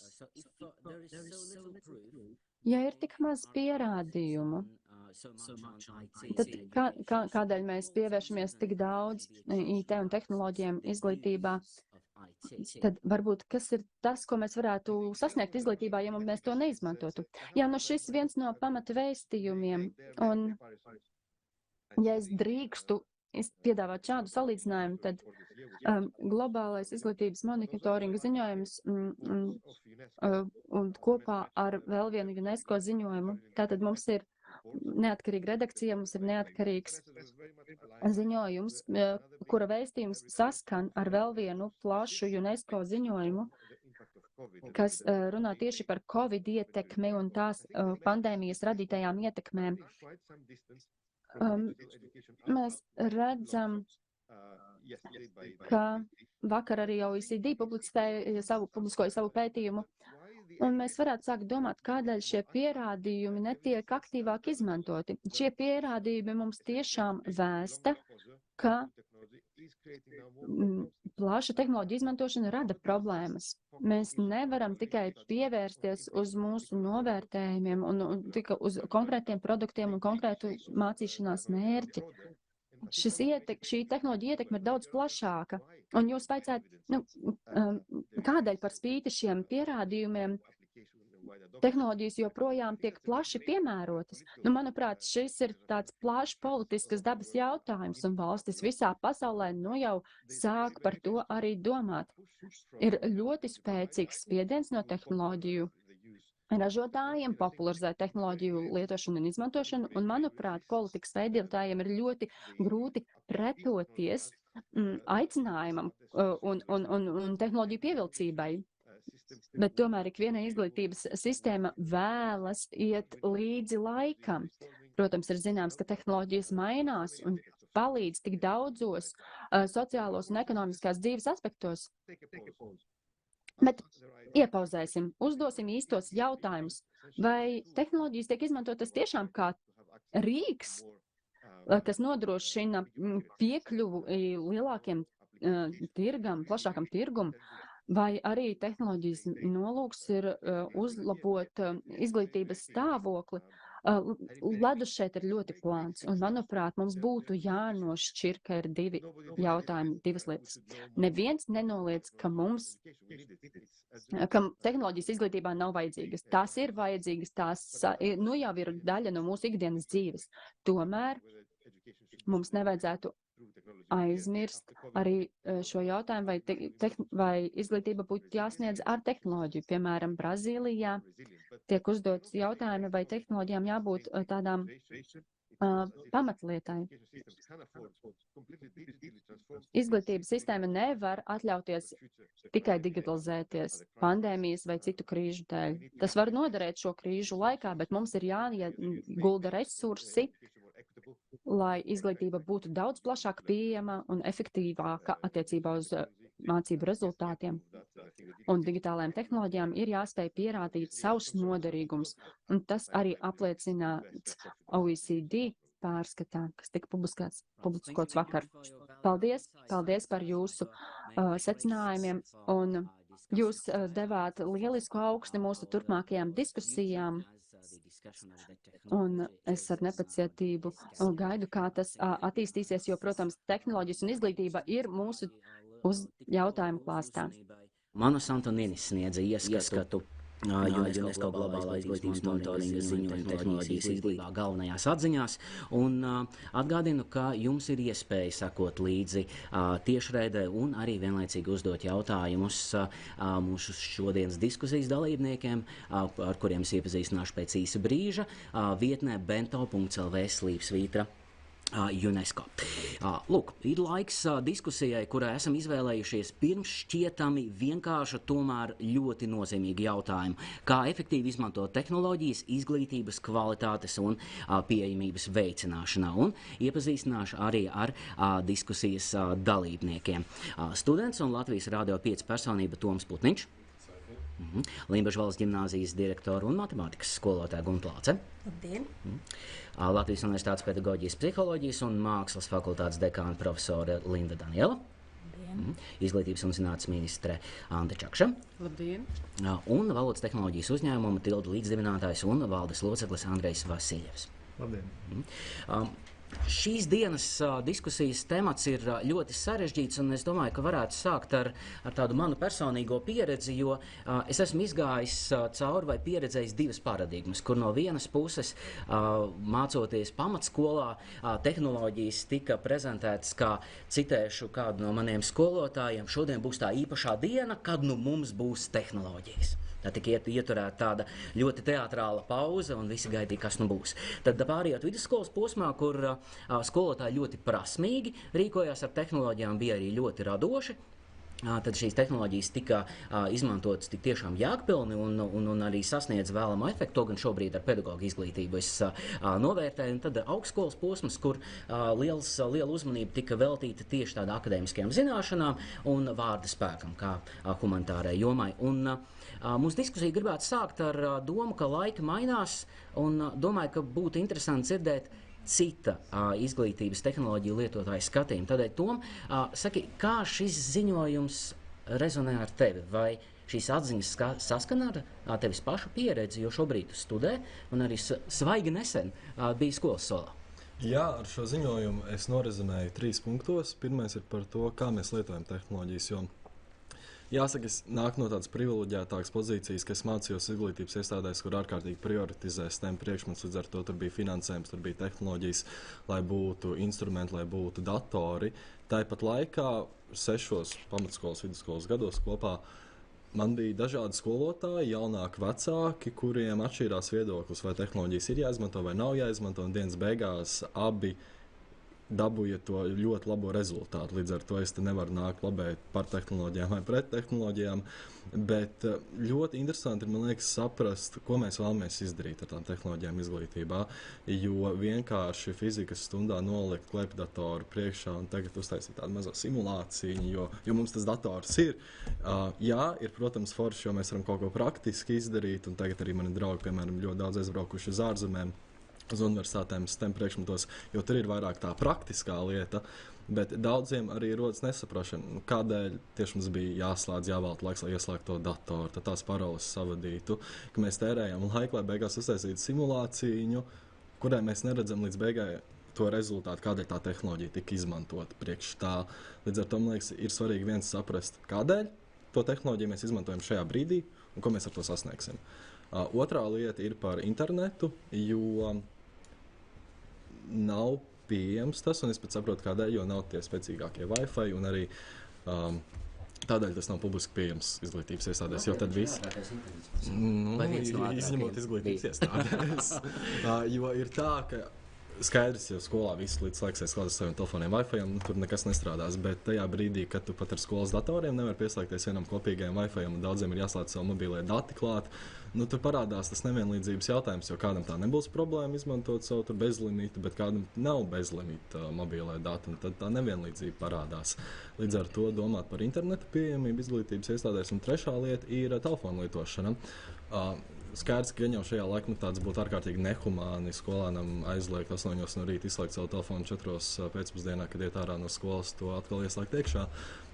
Ja ir tik maz pierādījumu, tad kādēļ mēs pievēršamies tik daudz IT un tehnoloģijām izglītībā? Tad varbūt kas ir tas, ko mēs varētu sasniegt izglītībā, ja mēs to neizmantotu? Jā, šis viens no pamata vēstījumiem, un ja es drīkstu piedāvāt šādu salīdzinājumu, tad globālais izglītības monitoringa ziņojums un kopā ar vēl vienu UNESCO ziņojumu, tātad mums ir neatkarīga redakcija, mums ir neatkarīgs ziņojums, kura vēstījums saskan ar vēl vienu plašu UNESCO ziņojumu, kas runā tieši par Covid ietekmi un tās pandēmijas radītajām ietekmēm. Mēs redzam, ka vakar arī OECD publiskoja savu pētījumu, un mēs varētu sākt domāt, kādēļ šie pierādījumi netiek aktīvāk izmantoti. Šie pierādījumi mums tiešām vēsta, ka plaša tehnoloģija izmantošana rada problēmas. Mēs nevaram tikai pievērsties uz mūsu novērtējumiem un tikai uz konkrētiem produktiem un konkrētu mācīšanās mērķi. Šī tehnoloģija ietekme ir daudz plašāka, un jūs vaicājat, kādēļ par spīti šiem pierādījumiem tehnoloģijas joprojām tiek plaši piemērotas. Manuprāt, šis ir tāds plašs politiskas dabas jautājums, un valstis visā pasaulē jau sāk par to arī domāt. Ir ļoti spēcīgs spiediens no tehnoloģiju ražotājiem popularizēt tehnoloģiju lietošanu un izmantošanu, un, manuprāt, politikas veidotājiem ir ļoti grūti pretoties aicinājumam un tehnoloģiju pievilcībai. Bet tomēr ikviena izglītības sistēma vēlas iet līdzi laikam. Protams, ir zināms, ka tehnoloģijas mainās un palīdz tik daudzos sociālos un ekonomiskās dzīves aspektos. Bet iepauzēsim, uzdosim īstos jautājumus, vai tehnoloģijas tiek izmantotas tiešām kā rīks, kas nodrošina piekļuvu lielākiem tirgam, plašākam tirgum, vai arī tehnoloģijas nolūks ir uzlabot izglītības stāvokli. Ledus šeit ir ļoti plāns, un, manuprāt, mums būtu jānošķir, ka ir divi jautājumi, divas lietas. Neviens nenoliedz, ka tehnoloģijas izglītībā nav vajadzīgas. Tās ir vajadzīgas, tās jau ir daļa no mūsu ikdienas dzīves. Tomēr mums nevajadzētu aizmirst arī šo jautājumu, vai izglītība būtu jāsniedz ar tehnoloģiju. Piemēram, Brazīlijā tiek uzdots jautājumi, vai tehnoloģijām jābūt tādām pamatlietai. Izglītības sistēma nevar atļauties tikai digitalizēties pandēmijas vai citu krīžu dēļ. Tas var noderēt šo krīžu laikā, bet mums ir jāiegulda resursi, lai izglītība būtu daudz plašāk pieejama un efektīvāka attiecībā uz mācību rezultātiem. Un digitālajām tehnoloģijām ir jāspēj pierādīt savus noderīgumus, un tas arī apliecināts OECD pārskatā, kas tika publiskots vakar. Paldies par jūsu secinājumiem, un jūs devāt lielisku augsti mūsu turpmākajām diskusijām. Un es ar nepacietību gaidu, kā tas attīstīsies, jo, protams, tehnoloģijas un izglītība ir mūsu uz jautājumu klāstā. Manas Antoninis sniedza ieskatu UNESCO globālā izglītības monitoringa ziņojuma tehnoloģijas izglītībā galvenajās atziņās, un atgādinu, ka jums ir iespēja sekot līdzi tiešraidē un arī vienlaicīgi uzdot jautājumus mūsu šodienas diskusijas dalībniekiem, ar kuriem es iepazīstināšu pēc īsa brīža, vietnē bento.lv/UNESCO. Lūk, ir laiks diskusijai, kurā esam izvēlējušies pirms šķietami vienkārša, tomēr ļoti nozīmīga jautājuma, kā efektīvi izmantot tehnoloģijas izglītības kvalitātes un pieejamības veicināšanā, un iepazīstināšu arī ar diskusijas dalībniekiem. Students un Latvijas Radio 5 personība Toms Putniņš, Limbažu valsts ģimnāzijas direktora un matemātikas skolotāja Gunta Plāce. Labdien! Latvijas Universitātes pedagoģijas, psiholoģijas un mākslas fakultātes dekāna profesore Linda Daniela. Labdien! Izglītības un zinātnes ministre Ante Čakša. Labdien! Un valodas tehnoloģijas uzņēmuma Tilda līdzdibinātājs un valdes loceklis Andrejs Vasiļevs. Labdien! Šīs dienas diskusijas temats ir ļoti sarežģīts, un es domāju, ka varētu sākt ar tādu manu personīgo pieredzi, jo es esmu izgājis cauri vai pieredzējis divas paradigmas, kur no vienas puses, mācoties pamatskolā, tehnoloģijas tika prezentētas kā, citēšu kādu no maniem skolotājiem, šodien būs tā īpašā diena, kad nu mums būs tehnoloģijas. Tā tika ieturēta tāda ļoti teatrāla pauze, un visi gaidīja, kas nu būs. Tad pārējot vidusskolas posmā, kur skolotāji ļoti prasmīgi rīkojās ar tehnoloģijām, bija arī ļoti radoši. tad šīs tehnoloģijas tika izmantotas tik tiešām jēgpilni un arī sasniedz vēlamo efektu. To gan šobrīd ar pedagoģu izglītību es novērtēju. Un tad augstskolas posms, kur liela uzmanība tika veltīta tieši tādām akadēmiskajām zināšanām un vārda spēkam, kā humanitārai jomai. Un mūsu diskusiju gribētu sākt ar domu, ka laika mainās, un domāju, ka būtu interesanti dzirdēt cita izglītības tehnoloģiju lietotāju skatījumu. Tādēļ, Tom, saki, kā šis ziņojums rezonē ar tevi? Vai šīs atziņas saskana ar tevis pašu pieredzi, jo šobrīd tu studē un arī svaigi nesen biji skolas solā? Jā, ar šo ziņojumu es norezonēju 3 punktos. Pirmais ir par to, kā mēs lietojam tehnoloģijas, jo jāsaka, es nāku no tādas privileģētākas pozīcijas, ka es mācījos izglītības iestādēs, kur ārkārtīgi prioritizē STEM priekšmetus, līdz ar to tur bija finansējums, tur bija tehnoloģijas, lai būtu instrumenti, lai būtu datori. Tāpat laikā 6 pamatskolas, vidusskolas gados kopā man bija dažādi skolotāji, jaunāki, vecāki, kuriem atšķīrās viedoklis, vai tehnoloģijas ir jāizmanto vai nav jāizmanto, un dienas beigās abi dabūja to ļoti labo rezultātu. Līdz ar to es te nevaru nākt labēt par tehnoloģijām vai pret tehnoloģijām, bet ļoti interesanti ir, man liekas, saprast, ko mēs vēlamies izdarīt ar tām tehnoloģijām izglītībā, jo vienkārši fizikas stundā nolikt klēpjdatoru priekšā un tagad uztaisīt tādu mazo simulāciju, jo mums tas dators ir. Jā, ir, protams, forši, jo mēs varam kaut ko praktiski izdarīt, un tagad arī mani draugi, piemēram, ļoti daudz aizbraukuši uz ārzemēm, uz universitātēm, STEM priekšmetos, jo tur ir vairāk tā praktiskā lieta, bet daudziem arī rodas nesaprašana, kādēļ tieši mums bija jāslēdz, jāvelta laiks, lai ieslēgtu to datoru, tad tās paroles savadītu, ka mēs tērējam laiku, lai beigās uztaisītu simulāciju, kurai mēs neredzam līdz beigai to rezultātu, kādēļ tā tehnoloģija tika izmantota priekš tā. Līdz ar to, man liekas, ir svarīgi viens saprast, kādēļ to tehnoloģiju mēs izmantojam šajā brīdī un ko mēs ar to sasniegsim. Otrā lieta ir par internetu, jo nav pieejams tas, un es pat saprotu, kādēļ, jo nav tie spēcīgākie Wi-Fi, un arī tādēļ tas nav publiski pieejams izglītības iestādēs, jo tad viss, izņemot izglītības iestādēs, jo ir tā, ka skaidrs, jo skolā viss līdz laiks aizklājas saviem telefoniem Wi-Fi, tur nekas nestrādās, bet tajā brīdī, kad tu pat ar skolas datoriem nevar pieslēgties vienam kopīgajam Wi-Fi, un daudziem ir jāslēdz savu mobīlie dati klāt, tur parādās tas nevienlīdzības jautājums, jo kādam tā nebūs problēma izmantot savu bezlimitu, bet kādam nav bezlimita mobīlē dati, un tad tā nevienlīdzība parādās. Līdz ar to domāt par internetu pieejamību izglītības iestādēs, un trešā lieta ir telefonu lietošana. Skaidrs, ka jau šajā laikmetā būtu ārkārtīgi nehumāni skolēnam aizliegt 8 no rīta izslēgt savu telefonu 4 pēcpusdienā, kad iet ārā no skolas, to atkal ieslēgt iekšā.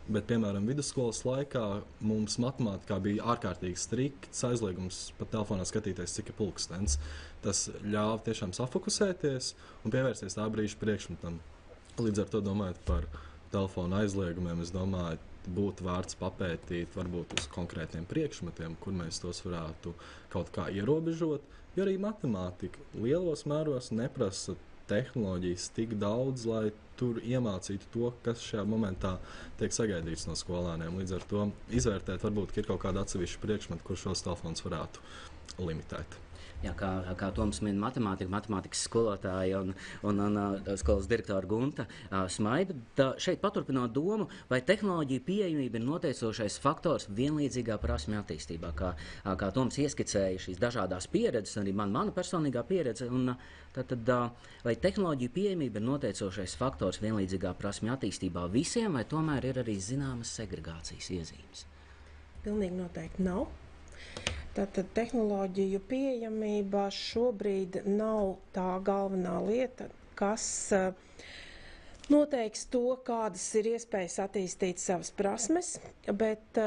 Bet, piemēram, vidusskolas laikā mums matemātikā bija ārkārtīgi strikts aizliegums pat telefonā skatīties, cik ir pulkstens. Tas ļāva tiešām safokusēties un pievērsties tā brīža priekšmetam. Līdz ar to domājot par telefonu aizliegumiem, es domāju, būtu vērts papētīt varbūt uz konkrētiem priekšmetiem, kur mēs tos varētu kaut kā ierobežot, jo arī matemātika lielos mēros neprasa tehnoloģijas tik daudz, lai tur iemācītu to, kas šajā momentā tiek sagaidīts no skolēniem. Līdz ar to izvērtēt, varbūt ir kaut kāda atsevišķa priekšmeta, kur šos telefonus varētu limitēt. Jā, kā Toms min matemātikas skolotāja un skolas direktora Gunta Smaida. Šeit paturpinot domu, vai tehnoloģija pieejamība ir noteicošais faktors vienlīdzīgā prasmju attīstībā, kā Toms ieskicēja šīs dažādās pieredzes, arī mana personīgā pieredze, un tad vai tehnoloģija pieejamība ir noteicošais faktors vienlīdzīgā prasmju attīstībā visiem, vai tomēr ir arī zināmas segregācijas iezīmes? Pilnīgi noteikti nav. Tātad tehnoloģiju pieejamība šobrīd nav tā galvenā lieta, kas noteiks to, kādas ir iespējas attīstīt savas prasmes, bet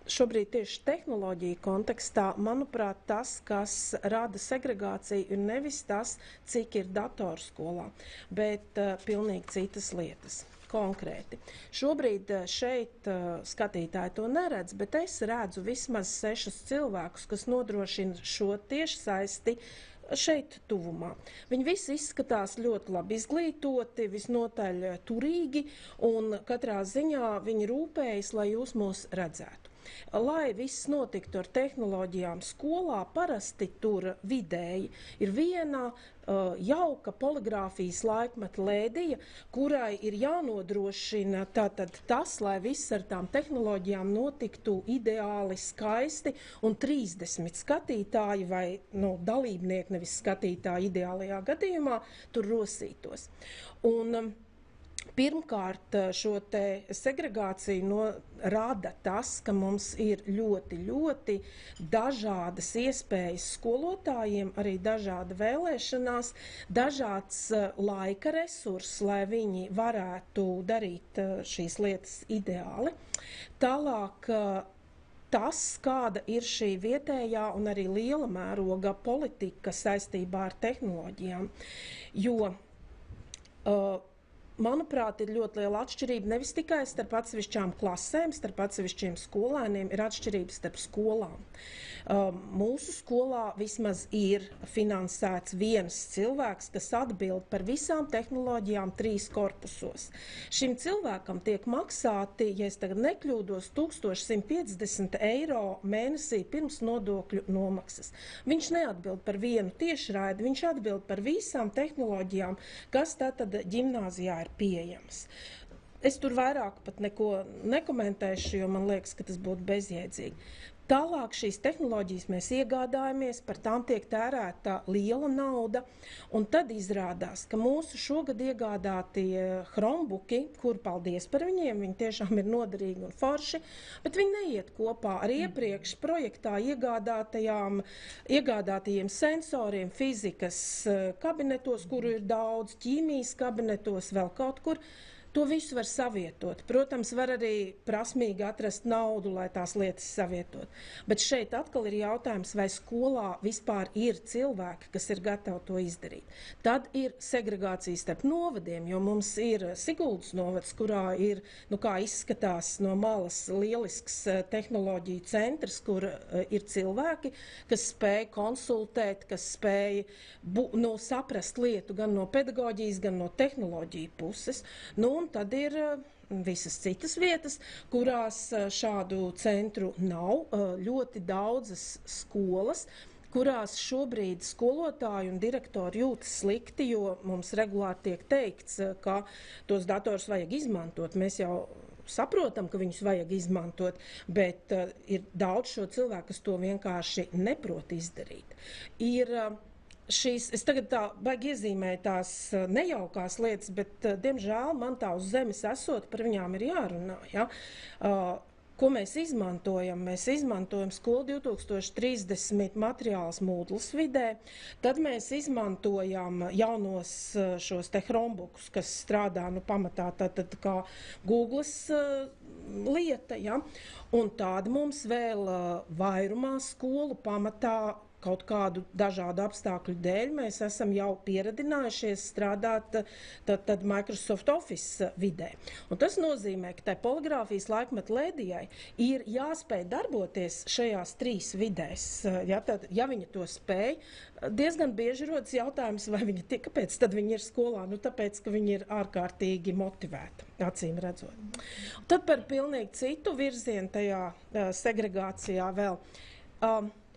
šobrīd tieši tehnoloģiju kontekstā, manuprāt, tas, kas rada segregāciju, ir nevis tas, cik ir datoru skolā, bet pilnīgi citas lietas. Konkrēti. Šobrīd šeit skatītāji to neredz, bet es redzu vismaz 6 cilvēkus, kas nodrošina šo tiešsaisti šeit tuvumā. Viņi visi izskatās ļoti labi izglītoti, visnotaļ turīgi, un katrā ziņā viņi rūpējas, lai jūs mūs redzētu. lai viss notiktu ar tehnoloģijām skolā, parasti tur vidēji ir viena jauka poligrāfijas laikmeta lēdija, kurai ir jānodrošina tātad tas, lai viss ar tām tehnoloģijām notiktu ideāli, skaisti, un 30 skatītāji vai dalībnieki, nevis skatītāji ideālajā gadījumā, tur rosītos. Un pirmkārt, šo te segregāciju rada tas, ka mums ir ļoti, ļoti dažādas iespējas skolotājiem, arī dažāda vēlēšanās, dažāds laika resurss, lai viņi varētu darīt šīs lietas ideāli. Tālāk, tas, kāda ir šī vietējā un arī liela mēroga politika saistībā ar tehnoloģijām, jo manuprāt, ir ļoti liela atšķirība nevis tikai starp atsevišķām klasēm, starp atsevišķiem skolēniem, ir atšķirības starp skolām. Mūsu skolā vismaz ir finansēts viens cilvēks, kas atbild par visām tehnoloģijām 3 korpusos. Šim cilvēkam tiek maksāti, ja es tagad nekļūdos, 1150 eiro mēnesī pirms nodokļu nomaksas. Viņš neatbild par vienu tiešraidi, viņš atbild par visām tehnoloģijām, kas tātad ģimnāzijā ir pieejams. Es tur vairāk pat neko nekomentēšu, jo man liekas, ka tas būtu bezjēdzīgi. Tālāk šīs tehnoloģijas mēs iegādājamies, par tām tiek tērēta liela nauda, un tad izrādās, ka mūsu šogad iegādātie Chromebooki, kur paldies par viņiem, viņi tiešām ir noderīgi un forši, bet viņi neiet kopā ar iepriekš projektā iegādātajiem sensoriem fizikas kabinetos, kuru ir daudz, ķīmijas kabinetos, vēl kaut kur. To visu var savietot. Protams, var arī prasmīgi atrast naudu, lai tās lietas savietot. Bet šeit atkal ir jautājums, vai skolā vispār ir cilvēki, kas ir gatavi to izdarīt. Tad ir segregācija starp novadiem, jo mums ir Siguldas novads, kurā ir, kā izskatās no malas, lielisks tehnoloģiju centrs, kur ir cilvēki, kas spēj konsultēt, kas spēj saprast lietu gan no pedagoģijas, gan no tehnoloģiju puses. Un tad ir visas citas vietas, kurās šādu centru nav, ļoti daudzas skolas, kurās šobrīd skolotāji un direktori jūtas slikti, jo mums regulāri tiek teikts, ka tos dators vajag izmantot. Mēs jau saprotam, ka viņus vajag izmantot, bet ir daudz šo cilvēku, kas to vienkārši neprot izdarīt. Es tagad tā baigi iezīmēju tās nejaukās lietas, bet, diemžēl, man tā uz zemes esot, par viņām ir jārunā. Ja? Ko mēs izmantojam? Mēs izmantojam Skola 2030 materiālus Moodles vidē, tad mēs izmantojam jaunos šos te Chromebookus, kas strādā pamatā tad kā Googles lieta, ja? Un tāda mums vēl vairumā skolu pamatā kaut kādu dažādu apstākļu dēļ mēs esam jau pieradinājušies strādāt tad Microsoft Office vidē. Un tas nozīmē, ka tai poligrāfijas laikmeta lēdijai ir jāspēj darboties šajās 3 vidēs. Ja viņa to spēj, diezgan bieži rodas jautājums, vai viņa kāpēc tad viņa ir skolā? Tāpēc, ka viņa ir ārkārtīgi motivēta, acīm redzot. Tad par pilnīgi citu virzienu tajā segregācijā vēl.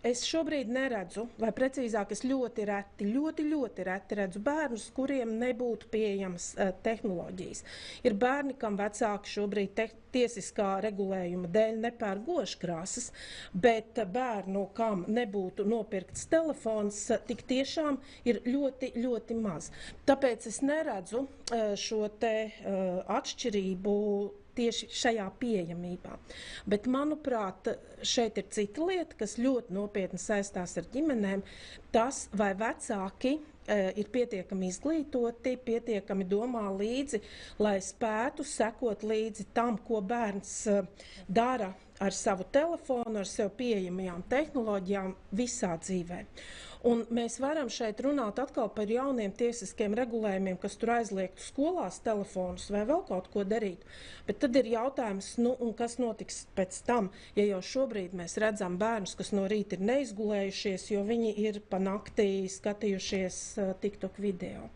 Es šobrīd neredzu, vai precīzāk es ļoti reti redzu bērnus, kuriem nebūtu pieejamas tehnoloģijas. Ir bērni, kam vecāki šobrīd tiesiskā regulējuma dēļ nepērk goškrāsas, bet bērnu, kam nebūtu nopirkts telefons, tik tiešām ir ļoti, ļoti maz. Tāpēc es neredzu šo te atšķirību tieši šajā pieejamībā. Bet, manuprāt, šeit ir cita lieta, kas ļoti nopietni saistās ar ģimenēm. Tas, vai vecāki ir pietiekami izglītoti, pietiekami domā līdzi, lai spētu sekot līdzi tam, ko bērns dara ar savu telefonu, ar sev pieejamajām tehnoloģijām visā dzīvē. Un mēs varam šeit runāt atkal par jauniem tiesiskiem regulējumiem, kas tur aizliegtu skolās telefonus vai vēl kaut ko darīt. Bet tad ir jautājums, un kas notiks pēc tam, ja jau šobrīd mēs redzam bērnus, kas no rīta ir neizgulējušies, jo viņi ir pa naktī skatījušies TikTok video.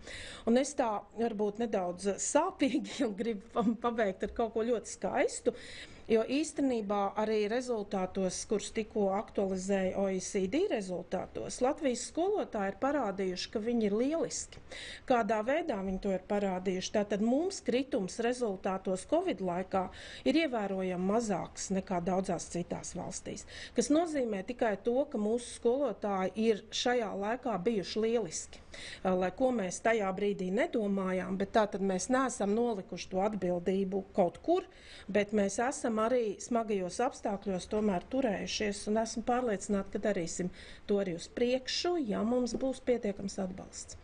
Un es tā varbūt nedaudz sāpīgi un gribu pabeigt ar kaut ko ļoti skaistu. Jo īstenībā arī rezultātos, kurus tikko aktualizēja OECD rezultātos, Latvijas skolotāji ir parādījuši, ka viņi ir lieliski. Kādā veidā viņi to ir parādījuši? Tātad mums kritums rezultātos Covid laikā ir ievērojami mazāks nekā daudzās citās valstīs, kas nozīmē tikai to, ka mūsu skolotāji ir šajā laikā bijuši lieliski. Lai ko mēs tajā brīdī nedomājām, bet tātad mēs neesam nolikuši to atbildību kaut kur, bet mēs esam arī smagajos apstākļos tomēr turējušies un esmu pārliecināta, ka darīsim to arī uz priekšu, ja mums būs pietiekams atbalsts.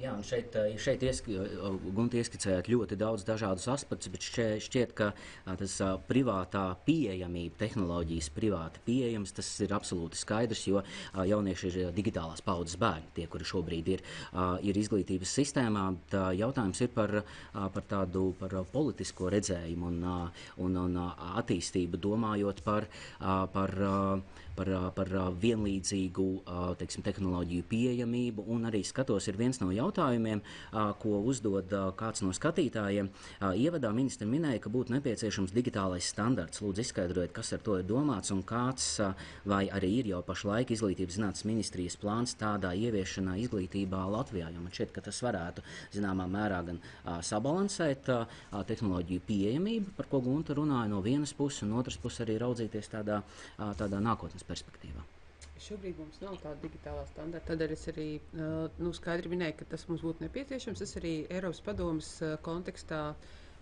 Jā, un šeit Gunta ieskicējāt ļoti daudz dažādus aspektus, bet šķiet, ka tas privātā pieejamība, tehnoloģijas privāti pieejams, tas ir absolūti skaidrs, jo jaunieši ir digitālās paudzes bērni, tie, kuri šobrīd ir izglītības sistēmā. Jautājums ir par politisko redzējumu un attīstību, domājot par vienlīdzīgu, teiksim, tehnoloģiju pieejamību, un arī skatos, ir viens no jautājumiem, ko uzdod kāds no skatītājiem. Ievadā ministra minēja, ka būtu nepieciešams digitālais standarts. Lūdzu, izskaidrojiet, kas ar to ir domāts un kāds, vai arī ir jau pašlaik Izglītības zinātnes ministrijas plāns tādā ieviešanā izglītībā Latvijā, jo man šķiet, ka tas varētu zināmā mērā gan sabalansēt tehnoloģiju pieejamību, par ko Gunta runāja no vienas puses, un otras puses arī raudzīties tādā nākotnes perspektīvā. Šobrīd mums nav tāda digitālā standarta, tādēļ es arī skaidri minēju, ka tas mums būtu nepieciešams. Tas arī Eiropas padomes kontekstā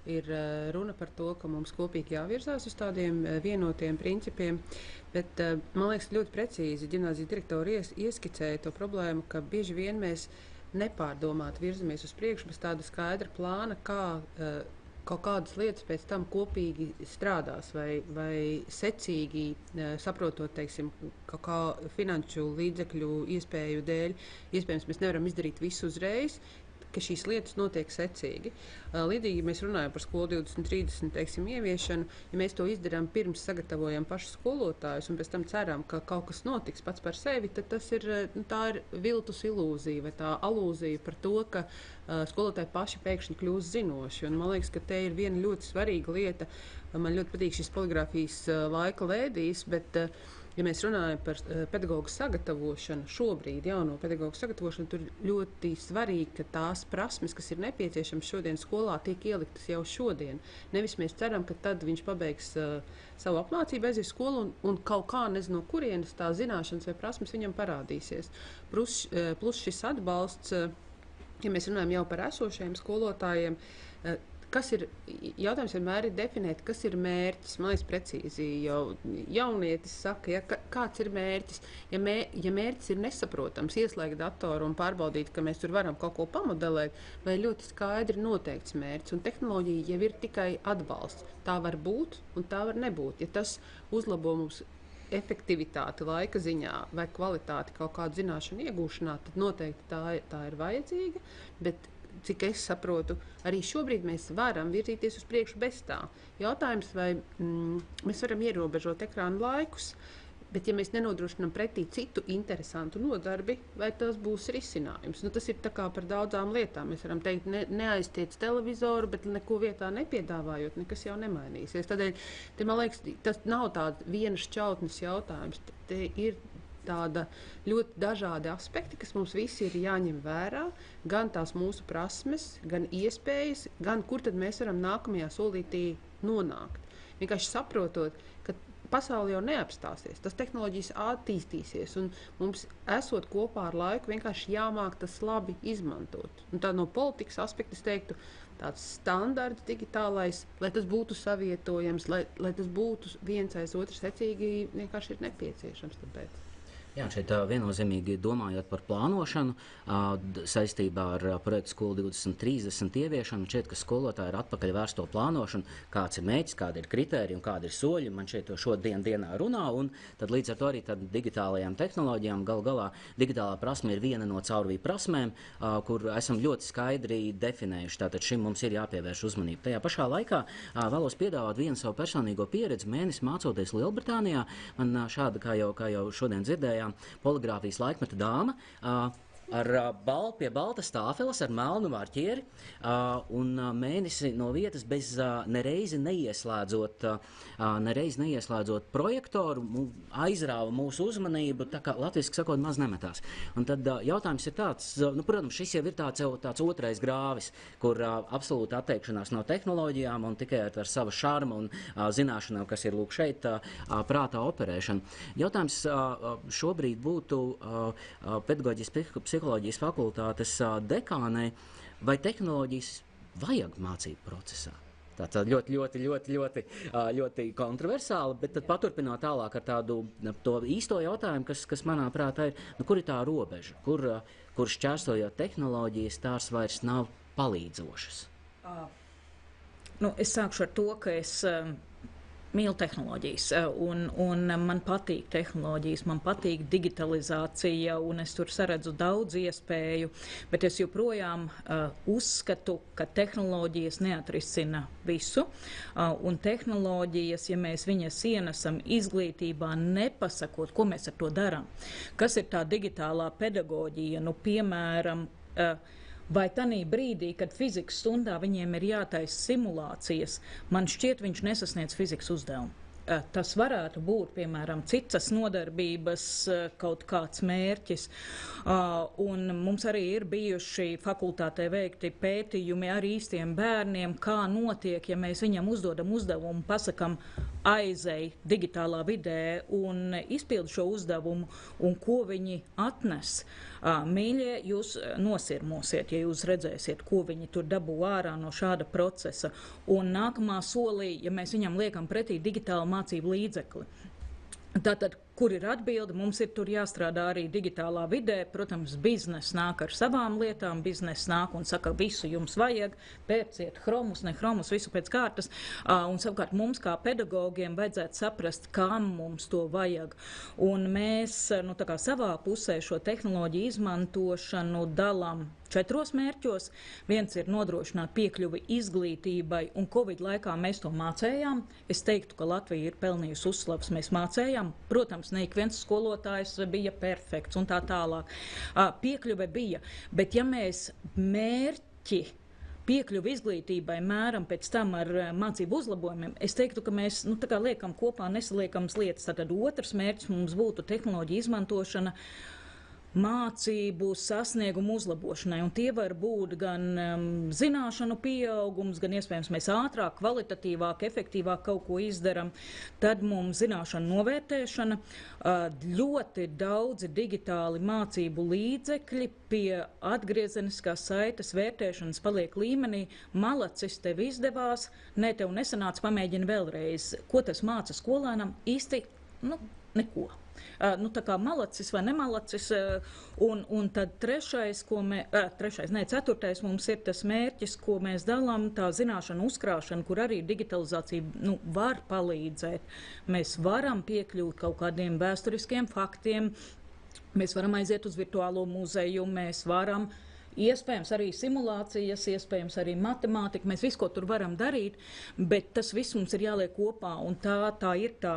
ir runa par to, ka mums kopīgi jāvirzās uz tādiem vienotiem principiem, bet man liekas ļoti precīzi ģimnāzijas direktori ieskicēja to problēmu, ka bieži vien mēs nepārdomāti virzamies uz priekšu bez tāda skaidra plāna, kā kaut kādas lietas pēc tam kopīgi strādās vai secīgi saprotot, teiksim, kaut kā finanšu līdzekļu iespēju dēļ. Iespējams, mēs nevaram izdarīt visu uzreiz, ka šīs lietas notiek secīgi. Līdzīgi mēs runājam par skolu 2030, teiksim, ieviešanu. Ja mēs to izdarām pirms sagatavojam pašu skolotājus un pēc tam ceram, ka kaut kas notiks pats par sevi, tad tā ir viltus ilūzija vai tā alūzija par to, ka skolotāji paši pēkšņi kļūst zinoši. Un man liekas, ka te ir viena ļoti svarīga lieta. Man ļoti patīk šis poligrāfijas laika lēdijs, bet ja mēs runājam par pedagoģu sagatavošanu, šobrīd jauno pedagoģu sagatavošanu, tur ļoti svarīgi, ka tās prasmes, kas ir nepieciešamas šodien skolā, tiek ieliktas jau šodien. Nevis mēs ceram, ka tad viņš pabeigs savu apmācību, aizies skolu un kaut kā, nezinu, no kurienes tā zināšanas vai prasmes viņam parādīsies. Plus šis atbalsts, ja mēs runājam jau par esošajiem skolotājiem, jautājums vienmēr ir definēt, kas ir mērķis. Man liekas, precīzi jau jaunietis saka, ja, kāds ir mērķis. Ja mērķis ir nesaprotams, ieslēgt datoru un pārbaudīt, ka mēs tur varam kaut ko pamodelēt, vai ļoti skaidri noteikts mērķis. Un tehnoloģija jau ir tikai atbalsts. Tā var būt un tā var nebūt. Ja tas uzlabo mums efektivitāti laika ziņā vai kvalitāti kaut kādu zināšanu iegūšanā, tad noteikti tā ir vajadzīga. Bet cik es saprotu, arī šobrīd mēs varam virzīties uz priekšu bez tā. Jautājums, vai mēs varam ierobežot ekrānu laikus, bet ja mēs nenodrošinām pretī citu interesantu nodarbi, vai tas būs risinājums? Tas ir tā kā par daudzām lietām. Mēs varam teikt, neaiztiec televizoru, bet neko vietā nepiedāvājot, nekas jau nemainīsies. Tādēļ, man liekas, tas nav tāds vienas šķautnes jautājums. Te ir tāda ļoti dažādi aspekti, kas mums visi ir jāņem vērā, gan tās mūsu prasmes, gan iespējas, gan kur tad mēs varam nākamajā solītī nonākt. Vienkārši saprotot, ka pasaule jau neapstāsies, tas tehnoloģijas attīstīsies, un mums esot kopā ar laiku vienkārši jāmāk tas labi izmantot. Un tā no politikas aspekta es teiktu, tāds standarts digitālais, lai tas būtu savietojams, lai tas būtu viens aiz otru secīgi, vienkārši ir nepieciešams tāpēc. Jā, šeit viennozīmīgi domājot par plānošanu, saistībā ar projektu Skola 2030 ieviešanu, šķiet, ka skolotāji ir atpakaļ vērsto plānošanu, kāds ir mērķis, kādi ir kritēriji un kādi ir soļi. Man šeit šodien dienā runā, un tad līdz ar to arī digitālajām tehnoloģijām galu galā digitālā prasme ir viena no caurvīju prasmēm, kur esam ļoti skaidri definējuši. Tātad šim mums ir jāpievērš uzmanība. Tajā pašā laikā vēlos piedāvāt vienu savu personīgo pieredzi. Mēnesi mācoties Lielbritānijā, man šāda, kā jau šodien dzirdējām, poligrāfijas laikmeta dāma pie baltas tāfeles ar melnu marķieri un mēnesi no vietas bez nereizi neieslēdzot projektoru, aizrāva mūsu uzmanību, tā kā latviski sakot, maz nemetās. Un tad jautājums ir tāds, protams, šis jau ir tāds otrais grāvis, kur absolūti atteikšanās no tehnoloģijām un tikai ar savu šarmu un zināšanām, kas ir lūk šeit, prātā operēšana. Jautājums šobrīd būtu pedagoģijas psiholoģijas fakultātes dekānei, vai tehnoloģijas vajag mācību procesā? Tā ļoti kontroversāli, bet tad paturpinot tālāk ar to īsto jautājumu, kas manā prātā ir, kur ir tā robeža, kur šķērsojot tehnoloģijas, tās vairs nav palīdzošas? Es sākšu ar to, ka es mīlu tehnoloģijas, un man patīk tehnoloģijas, man patīk digitalizācija, un es tur saredzu daudz iespēju, bet es joprojām uzskatu, ka tehnoloģijas neatrisina visu, un tehnoloģijas, ja mēs viņas ienesam izglītībā, nepasakot, ko mēs ar to darām. Kas ir tā digitālā pedagoģija, piemēram, vai tanī brīdī, kad fizikas stundā viņiem ir jātaisa simulācijas, man šķiet, viņš nesasniedz fizikas uzdevumu. Tas varētu būt, piemēram, citas nodarbības kaut kāds mērķis. Un mums arī ir bijuši fakultātē veikti pētījumi ar īstiem bērniem, kā notiek, ja mēs viņam uzdodam uzdevumu, pasakam, aizej digitālā vidē un izpildi šo uzdevumu, un ko viņi atnes. Mīļie, jūs nosirmosiet, ja jūs redzēsiet, ko viņi tur dabū ārā no šāda procesa. Un nākamā solī, ja mēs viņam liekam pretī digitālu mācību līdzekli. Tātad, kur ir atbilde, mums ir tur jāstrādā arī digitālā vidē. Protams, bizness nāk ar savām lietām, bizness nāk un saka, visu jums vajag, pērciet chromus, ne chromus, visu pēc kārtas. Un savukārt mums kā pedagogiem vajadzētu saprast, kam mums to vajag. Un mēs tā kā savā pusē šo tehnoloģiju izmantošanu dalām 4 mērķos. Viens ir nodrošināt piekļuvi izglītībai, un Covid laikā mēs to mācējām. Es teiktu, ka Latvija ir pelnījusi uzslavas, mēs mācējām. Protams, ne ik viens skolotājs bija perfekts un tā tālāk. Piekļuve bija, bet ja mēs mērķi piekļuvi izglītībai mēram pēc tam ar mācību uzlabojumiem, es teiktu, ka mēs liekam kopā nesaliekams lietas. Tātad otrs mērķis mums būtu tehnoloģija izmantošana mācību sasniegumu uzlabošanai, un tie var būt gan zināšanu pieaugums, gan iespējams mēs ātrāk, kvalitatīvāk, efektīvāk kaut ko izdaram. Tad mums zināšanu novērtēšana, ļoti daudzi digitāli mācību līdzekļi pie atgriezeniskās saites vērtēšanas paliek līmenī. Malacis, tev izdevās, ne tev nesanāca, pamēģini vēlreiz. Ko tas māca skolēnam? Īsti, neko. Tā kā malacis vai nemalacis, un tad ceturtais mums ir tas mērķis, ko mēs dalām, tā zināšanu uzkrāšana, kur arī digitalizācija var palīdzēt. Mēs varam piekļūt kaut kādiem vēsturiskiem faktiem, mēs varam aiziet uz virtuālo muzeju, mēs varam iespējams arī simulācijas, iespējams arī matemātika, mēs visu, ko tur varam darīt, bet tas viss mums ir jāliek kopā, un tā ir tā,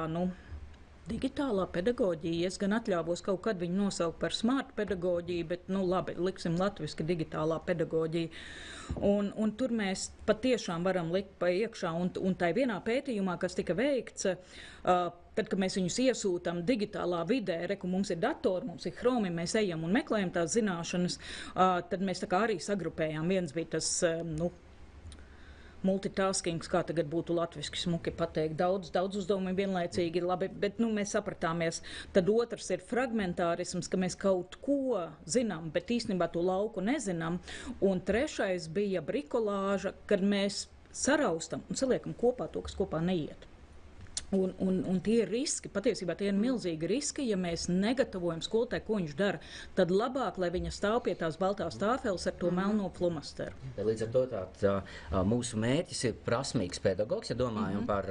digitālā pedagoģija. Es gan atļāvos kaut kad viņu nosaukt par smart pedagoģiju, bet, labi, liksim latviski digitālā pedagoģija. Un tur mēs patiešām varam likt pa iekšā, un tai vienā pētījumā, kas tika veikts, tad, kad mēs viņus iesūtam digitālā vidē, mums ir datori, mums ir chromi, mēs ejam un meklējam tās zināšanas, tad mēs tā kā arī sagrupējām. Viens bija tas, multitaskings, kā tagad būtu latviski smuki pateikt, daudz uzdevumu vienlaicīgi, labi, bet mēs sapratāmies. Tad otrs ir fragmentārisms, ka mēs kaut ko zinām, bet īstenībā to lauku nezinām. Un trešais bija brikolāža, kad mēs saraustam un saliekam kopā to, kas kopā neiet. Un tie ir riski, patiesībā tie ir milzīgi riski, ja mēs negatavojam skolotāju, ko viņš dara. Tad labāk, lai viņa stāv pie tās baltās tāfeles ar to melno flomasteru. Līdz ar to mūsu mērķis ir prasmīgs pedagogs, ja domājam par,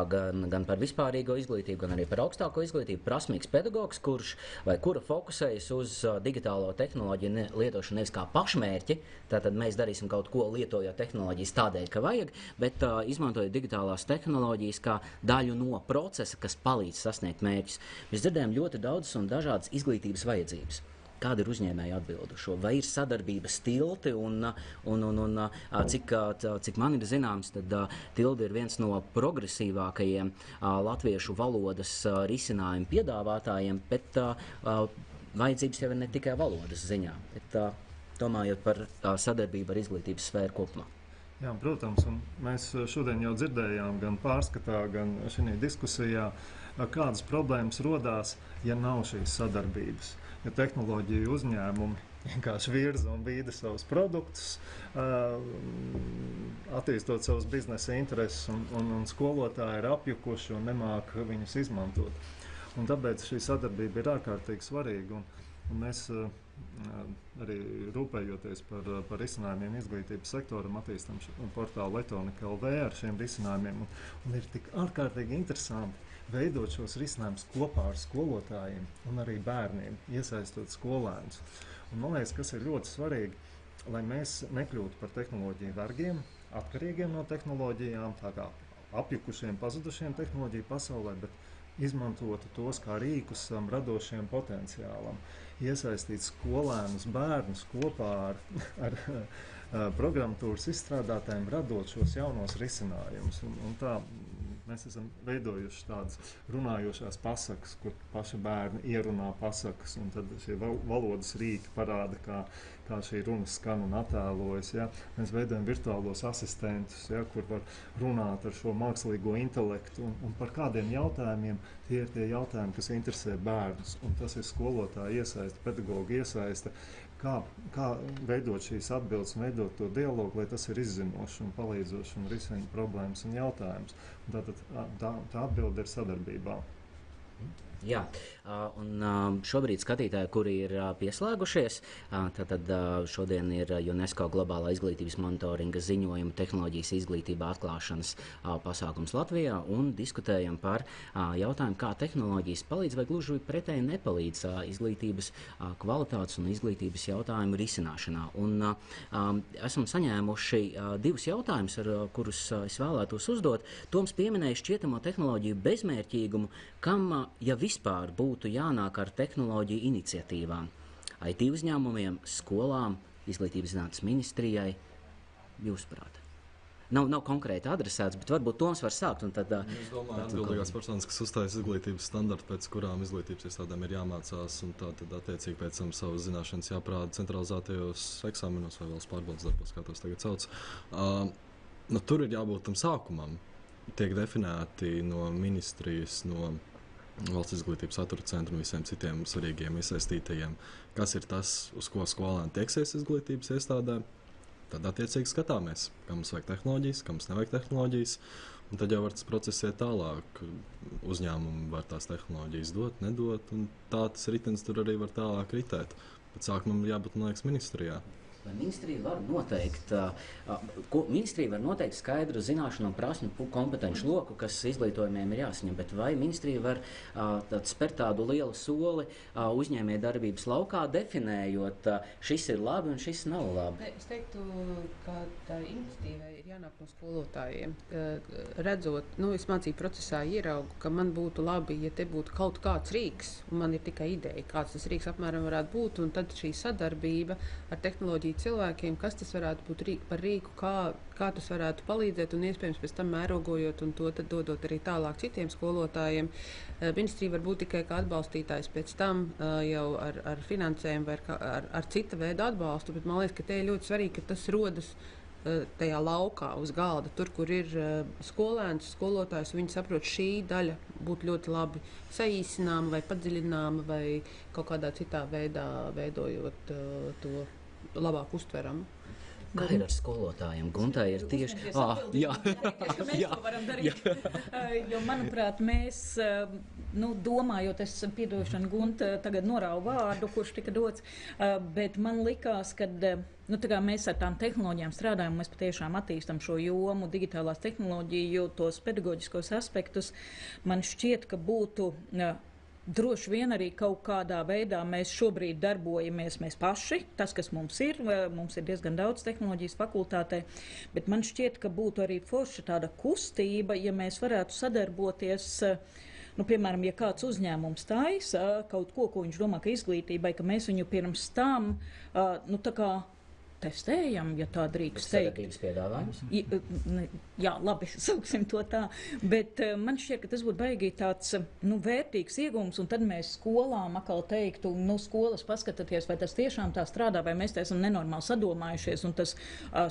gan par vispārīgo izglītību, gan arī par augstāko izglītību. Prasmīgs pedagogs, kura fokusējas uz digitālo tehnoloģiju lietošanu nevis kā pašmērķi, tātad mēs darīsim kaut ko lietojot tehnoloģijas tādēļ, ka vajag, bet izmantojot digitālās tehnoloģijas kā daļu no procesa, kas palīdz sasniegt mērķus. Mēs dzirdējam ļoti daudzas un dažādas izglītības vajadzības. Kāda ir uzņēmēja atbilde šo? Vai ir sadarbības tilti un cik man ir zināms, tad tildi ir viens no progresīvākajiem latviešu valodas risinājumu piedāvātājiem, bet vajadzības jau ir ne tikai valodas ziņā, bet domājot par sadarbību ar izglītības sfēru kopumā. Jā, protams, un mēs šodien jau dzirdējām gan pārskatā, gan šajā diskusijā, kādas problēmas rodās, ja nav šīs sadarbības. Ja tehnoloģiju uzņēmumi vienkārši virza un bīda savus produktus, attīstot savus biznesa intereses, un skolotāji ir apjukuši un nemāk viņus izmantot. Un tāpēc šī sadarbība ir ārkārtīgi svarīga. Un mēs arī rūpējoties par risinājumiem izglītības sektoram, attīstam portālu Letonika LV ar šiem risinājumiem. Un ir tik ārkārtīgi interesanti veidot šos risinājumus kopā ar skolotājiem un arī bērniem, iesaistot skolēnus. Un man liekas, kas ir ļoti svarīgi, lai mēs nekļūtu par tehnoloģiju vergiem, atkarīgiem no tehnoloģijām, tā kā apjukušiem, pazudušiem tehnoloģiju pasaulē, bet izmantotu tos kā rīkus savam radošiem potenciālam. Iesaistīt skolēnus, bērnus kopā ar programmatūras izstrādātājiem, radot šos jaunos risinājumus. Un tā mēs esam veidojuši tādas runājošās pasakas, kur paši bērni ierunā pasakas, un tad šie valodas rīki parāda, kā šī runa skan un attēlojas. Ja? Mēs veidojam virtuālos asistentus, ja, kur var runāt ar šo mākslīgo intelektu, un par kādiem jautājumiem tie ir tie jautājumi, kas interesē bērnus. Un tas ir skolotāja iesaiste, pedagoga iesaiste, kā veidot šīs atbildes un veidot to dialogu, lai tas ir izzinoši un palīdzoši un risina problēmas un jautājumus. Tātad tā atbilde ir sadarbībā. Jā, un šobrīd skatītāji, kuri ir pieslēgušies, tad šodien ir UNESCO globālā izglītības monitoringa ziņojuma tehnoloģijas izglītībā atklāšanas pasākums Latvijā, un diskutējam par jautājumu, kā tehnoloģijas palīdz vai gluži pretēji nepalīdz izglītības kvalitātes un izglītības jautājumu risināšanā. Un esam saņēmuši divus jautājumus, kurus es vēlētos uzdot. Toms pieminēja šķietamo tehnoloģiju bezmērķīgumu, kam, ja vispār būtu jānāk ar tehnoloģiju iniciatīvām, IT uzņēmumiem, skolām, izglītības zinātnes ministrijai, jūsuprāt? Nav konkrēti adresēts, bet varbūt Toms var sākt. Un tad, es domāju, atbildīgās personas, kas uzstājas izglītības standartu, pēc kurām izglītības iestādēm ir jāmācās, un tad attiecīgi pēc tam savas zināšanas jāprāda centralizētajos eksāmenos vai valsts pārbaudes darbos, kā tos tagad sauc. Tur ir jābūt tam sākumam. Tiek definēti no ministrijas, no Valsts izglītības satura centra un visiem citiem svarīgiem iesaistītajiem, kas ir tas, uz ko skolēni tieksies izglītības iestādē. Tad attiecīgi skatāmies, kam mums vajag tehnoloģijas, kam mums nevajag tehnoloģijas, un tad jau var tas process iet tālāk. Uzņēmumi var tās tehnoloģijas dot, nedot, un tā tas ritenis tur arī var tālāk ritēt. Bet sākumam jābūt, man liekas, ministrijā. Vai ministrija var noteikt skaidru zināšanu un prasmu kompetenci loku, kas izglītojumiem ir jāsaņem, bet vai ministrija var spērt tādu lielu soli uzņēmējdarbības laukā, definējot, šis ir labi un šis nav labi? Es teiktu, ka tā iniciatīvai ir jānāk no skolotājiem. Redzot, es mācību procesā ieraugu, ka man būtu labi, ja te būtu kaut kāds rīks, un man ir tikai ideja, kāds tas rīks apmēram varētu būt, un tad šī sadarbība ar tehnoloģiju cilvēkiem, kas tas varētu būt par rīku, kā tas varētu palīdzēt, un iespējams pēc tam mērogojot un to tad dodot arī tālāk citiem skolotājiem. Ministrija var būt tikai kā atbalstītājs pēc tam jau ar finansējumu vai ar cita veida atbalstu, bet man liekas, ka te ir ļoti svarīgi, ka tas rodas tajā laukā uz galda, tur, kur ir skolēns, skolotājs, viņi saprot, šī daļa būtu ļoti labi saīsināma vai padziļināma vai kaut kādā citā veidā veidojot to labāk uztveram. Kā ir ar skolotājiem? Guntai ir tieši... Mēs to varam darīt. Jo, manuprāt, mēs, domājot, es piedošanu Gunta tagad norāvu vārdu, kurš tika dots, bet man likās, ka mēs ar tām tehnoloģijām strādājam, mēs patiešām attīstam šo jomu, digitālās tehnoloģiju, tos pedagoģiskos aspektus. Man šķiet, ka būtu... Droši vien arī kaut kādā veidā mēs šobrīd darbojamies mēs paši, tas, kas mums ir diezgan daudz tehnoloģijas fakultātē, bet man šķiet, ka būtu arī forša tāda kustība, ja mēs varētu sadarboties piemēram, ja kāds uzņēmums taisa kaut ko viņš domā, ka izglītībai, ka mēs viņu pirms tam, tā kā testējam, ja tā drīkst teikt. Sadarbības piedāvājums? Jā, labi, sauksim to tā. Bet man šķiet, ka tas būtu baigi tāds vērtīgs iegūms, un tad mēs skolām atkal teiktu, skolas paskatieties, vai tas tiešām tā strādā, vai mēs te esam nenormāli sadomājušies, un tas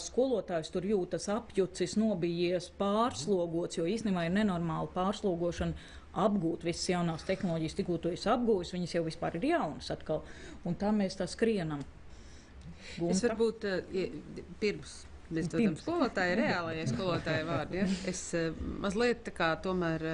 skolotājs tur jūtas apjucis, nobijies, pārslogots, jo īstenībā ir nenormāla pārslogošana apgūt visas jaunās tehnoloģijas, tikko to esi apgūjis, viņas jau vispār ir jaunas atkal, un tā mēs tā skrienam. Gunta? Es varbūt pirms mēs dodam skolotāju, reālajai skolotāju vārdu, es mazliet tā kā tomēr,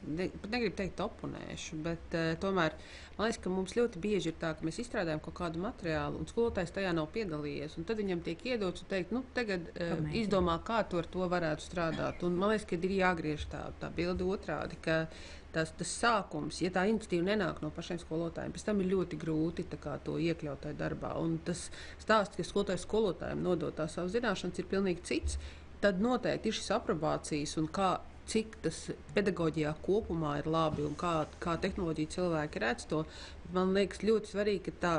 pat negribu teikt oponēšu, bet tomēr man liekas, ka mums ļoti bieži ir tā, ka mēs izstrādājam kaut kādu materiālu, un skolotājs tajā nav piedalījies, un tad viņam tiek iedots un teikt, tagad izdomā, kā tu ar to varētu strādāt. Un man liekas, ka ir jāgriež tā bilde otrādi, ka tas sākums, ja tā iniciatīva nenāk no pašiem skolotājiem, pēc tam ir ļoti grūti to iekļaut tajā darbā. Un tas stāsts, ka skolotājs skolotājiem nodot tās savas zināšanas, ir pilnīgi cits. Tad noteikti ir šis aprobācijas un cik tas pedagoģijā kopumā ir labi un kā tehnoloģija cilvēki redz to. Man liekas ļoti svarīgi, ka tā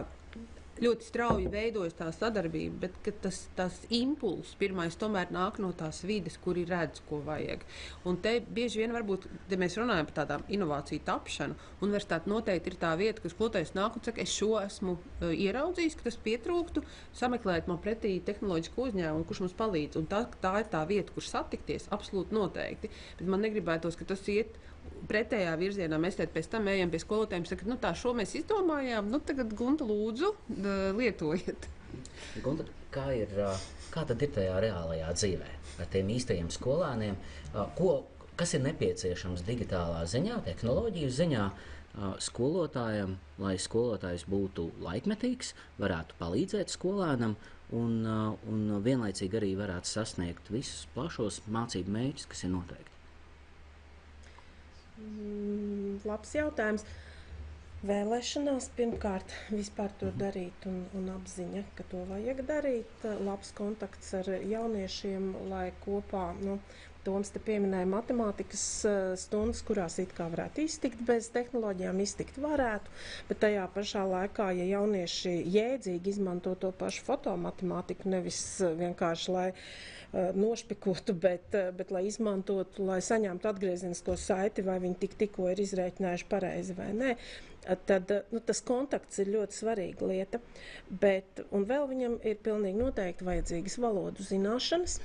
ļoti strauji veidojas tā sadarbība, bet tas impulss pirmais tomēr nāk no tās vides, kur ir redz, ko vajag. Un te bieži vien varbūt, ja mēs runājam par tādām inovāciju tapšanu, universitāte noteikti ir tā vieta, ka skolotājs nāk un saka, es šo esmu ieraudzījis, ka tas pietrūktu, sameklēt man pretī tehnoloģisku uzņēmumu, kurš mums palīdz. Un tā ir tā vieta, kur satikties, absolūti noteikti. Bet man negribētos, ka tas iet pretējā virzienā. Mēs pēc tam ejam pie skolotājiem un sakam, tā šo mēs izdomājām, tagad Gunta lūdzu lietojiet. Gunta, kā tad ir tajā reālajā dzīvē ar tiem īstajiem skolēniem? Kas ir nepieciešams digitālā ziņā, tehnoloģiju ziņā skolotājam, lai skolotājs būtu laikmetīgs, varētu palīdzēt skolēnam un vienlaicīgi arī varētu sasniegt visus plašos mācību mērķus, kas ir noteikti? Labs jautājums. Vēlēšanās pirmkārt vispār to darīt un apziņa, ka to vajag darīt. Labs kontakts ar jauniešiem, lai kopā, Toms te pieminēja matemātikas stundas, kurās it kā varētu iztikt bez tehnoloģijām, iztikt varētu, bet tajā pašā laikā, ja jaunieši jēdzīgi izmanto to pašu fotomatemātiku, nevis vienkārši, lai nošpikotu, bet lai izmantotu, lai saņemtu atgriezenisko saiti, vai viņi tikko ir izrēķinājuši pareizi vai nē, tad tas kontakts ir ļoti svarīga lieta. Un vēl viņam ir pilnīgi noteikti vajadzīgas valodu zināšanas,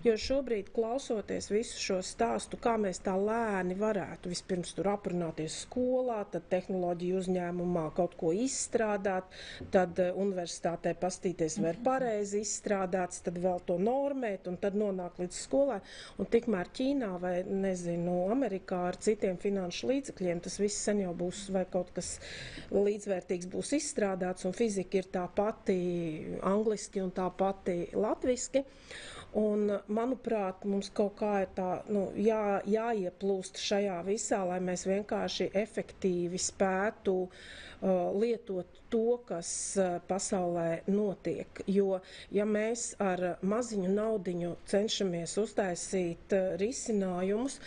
jo šobrīd klausoties visu šo stāstu, kā mēs tā lēni varētu vispirms tur aprunāties skolā, tad tehnoloģiju uzņēmumā kaut ko izstrādāt, tad universitātē pastīties, vai ir pareizi izstrādāts, tad vēl to normēt un tad nonāk līdz skolai. Un tikmēr Ķīnā vai, Amerikā ar citiem finanšu līdzekļiem tas viss sen jau būs vai kaut kas līdzvērtīgs būs izstrādāts, un fizika ir tā pati angliski un tā pati latviski. Un, manuprāt, mums kaut kā ir tā, jāieplūst šajā visā, lai mēs vienkārši efektīvi spētu lietot to, kas pasaulē notiek. Jo, ja mēs ar maziņu naudiņu cenšamies uztaisīt risinājumus,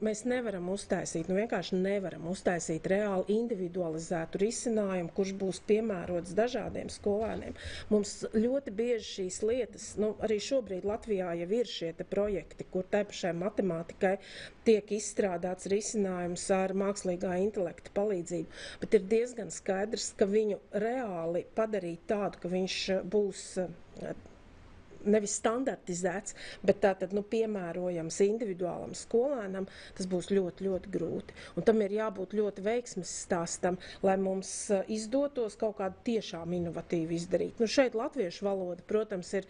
mēs nevaram uztaisīt, vienkārši nevaram uztaisīt reāli individualizētu risinājumu, kurš būs piemērots dažādiem skolēniem. Mums ļoti bieži šīs lietas, arī šobrīd Latvijā jau ir šie projekti, kur tai pašai matemātikai tiek izstrādāts risinājums ar mākslīgā intelekta palīdzību, bet ir diezgan skaidrs, ka viņu reāli padarīt tādu, ka viņš būs nevis standartizēts, bet tātad piemērojams individuālam skolēnam, tas būs ļoti, ļoti grūti. Un tam ir jābūt ļoti veiksmes stāstam, lai mums izdotos kaut kādu tiešām inovatīvu izdarīt. Šeit latviešu valoda, protams, ir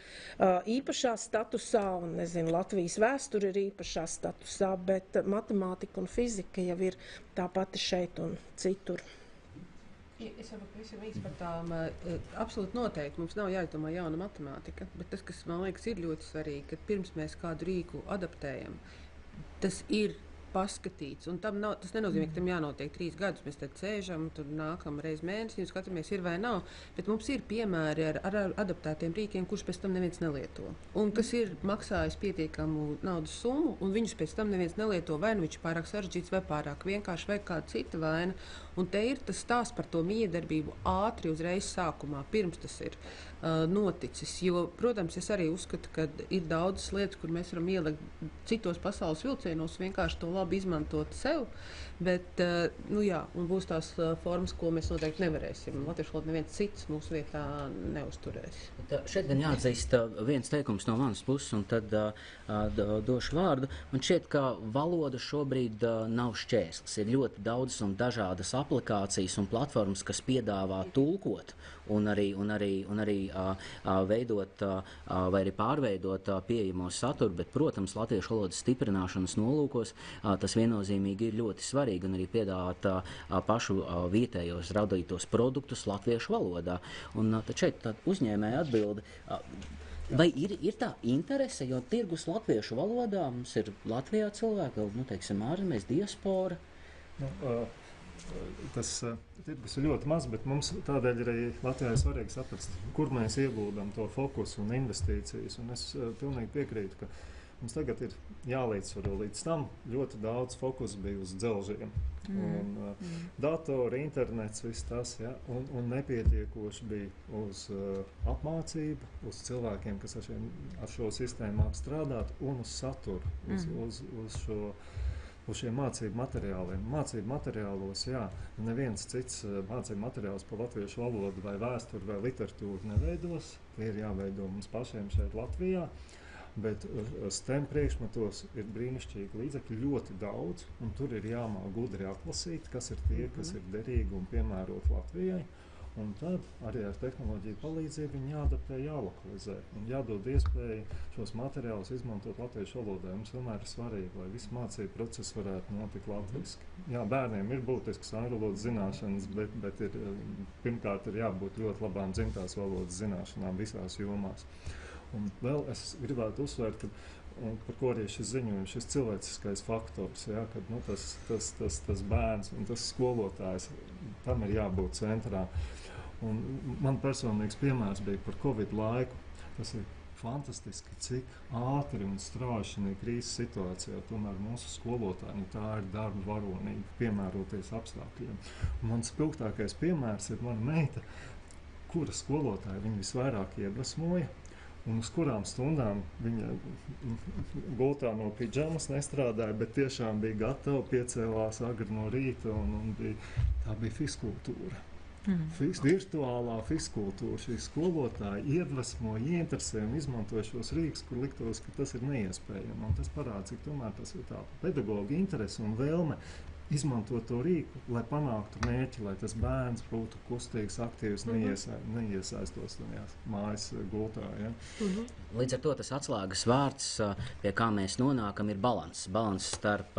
īpašā statusā, un, Latvijas vēsture ir īpašā statusā, bet matemātika un fizika jau ir tā pati šeit un citur. Es varu pavisam īsi par tām absolūti noteikti. Mums nav jāizdomā jauna matemātika, bet tas, kas man liekas ir ļoti svarīgi, ka pirms mēs kādu rīku adaptējam, tas ir paskatīts. Un tas nenozīmē, ka tam jānotiek 3 gadus. Mēs te sēžam, tur nākam reiz mēnesī un skatāmies, ir vai nav. Bet mums ir piemēri ar adaptētiem rīkiem, kurus pēc tam neviens nelieto. Un kas ir maksājis pietiekamu naudas summu, un viņus pēc tam neviens nelieto. Vai nu viņš ir pārāk sarežģīts, vai pārāk vienkārši, vai kāda cita vaina. Un te ir tas stāsts par to miedarbību ātri uzreiz sākumā, pirms tas ir noticis. Jo, protams, es arī uzskatu, ka ir daudzas lietas, kur mēs varam ielikt citos pasaules vilcienos, vienkārši to labi izmantot sev. Bet, un būs tās formas, ko mēs noteikti nevarēsim. Latviešu valodu neviens cits mūsu vietā neuzturēs. Šeit gan jāatzīst viens teikums no manas puses, un tad došu vārdu. Man šķiet, ka valoda šobrīd nav šķērslis. Ir ļoti daudzas un dažādas aplikācijas un platformas, kas piedāvā tulkot un arī veidot vai arī pārveidot pieejamo saturu, bet, protams, latviešu valodas stiprināšanas nolūkos tas viennozīmīgi ir ļoti svarīgi un arī piedāvāt pašu vietējos radītos produktus latviešu valodā. Un tad šeit uzņēmēja atbilde. Vai ir tā interese, jo tirgus latviešu valodā mums ir Latvijā cilvēki, teiksim, ārzemēs, diaspora? Tas tirgus ir ļoti maz, bet mums tādēļ arī Latvijā ir svarīgi saprast, kur mēs ieguldam to fokusu un investīcijas. Un es pilnīgi piekrītu, ka mums tagad ir jālīdzsvaro. Līdz tam ļoti daudz fokusa bija uz dzelžiem. Datori, internets, viss tas, ja, un nepietiekoši bija uz apmācību, uz cilvēkiem, kas ar šo sistēmu māk strādāt, un uz saturu, uz šiem mācību materiāliem. Mācību materiālos, neviens cits mācību materiāls par latviešu valodu vai vēsturi vai literatūru neveidos. Tie ir jāveido mums pašiem šeit Latvijā. Bet STEM priekšmetos ir brīnišķīgi līdzekļi, ļoti daudz, un tur ir jāmāk gudri atlasīt, kas ir tie, kas ir derīgi un piemēroti Latvijai. Un tad arī ar tehnoloģiju palīdzību viņi jāadaptē, jālokalizē un jādod iespēju šos materiālus izmantot latviešu valodā. Mums vienmēr ir svarīgi, lai viss mācību process varētu notikt latviski. Jā, bērniem ir būtisks angļu valodas zināšanas, bet pirmkārt ir jābūt ļoti labām dzimtās valodas zināšanām visās jomās. Un vēl es gribētu uzsvērt, par ko arī šis ziņojums, šis cilvēciskais faktors, kad tas bērns un tas skolotājs, tam ir jābūt centrā. Un man personīgs piemērs bija par Covid laiku. Tas ir fantastiski, cik ātri un strauji šajā krīzes situācijā tomēr mūsu skolotāji, tā ir darba varonība, piemēroties apstākļiem. Un mans spilgtākais piemērs ir mana meita, kura skolotāja viņu visvairāk iedvesmoja. Un uz kurām stundām viņa gultā no pidžamas nestrādāja, bet tiešām bija gatava, piecēlās agri no rīta, un tā bija fiskultūra. Virtuālā fiskultūra. Šī skolotāja iedvesmoja, ieinteresēja un izmantoja šos rīkus, kur liktos, ka tas ir neiespējami. Un tas parāda, cik tomēr tas ir tā pedagoga interese un vēlme izmantot to rīku, lai panāktu mērķi, lai tas bērns būtu kustīgs, aktīvs, neiesaistos tajās mājas gultā. Ja? Līdz ar to tas atslēgas vārds, pie kā mēs nonākam, ir balanss. Balanss starp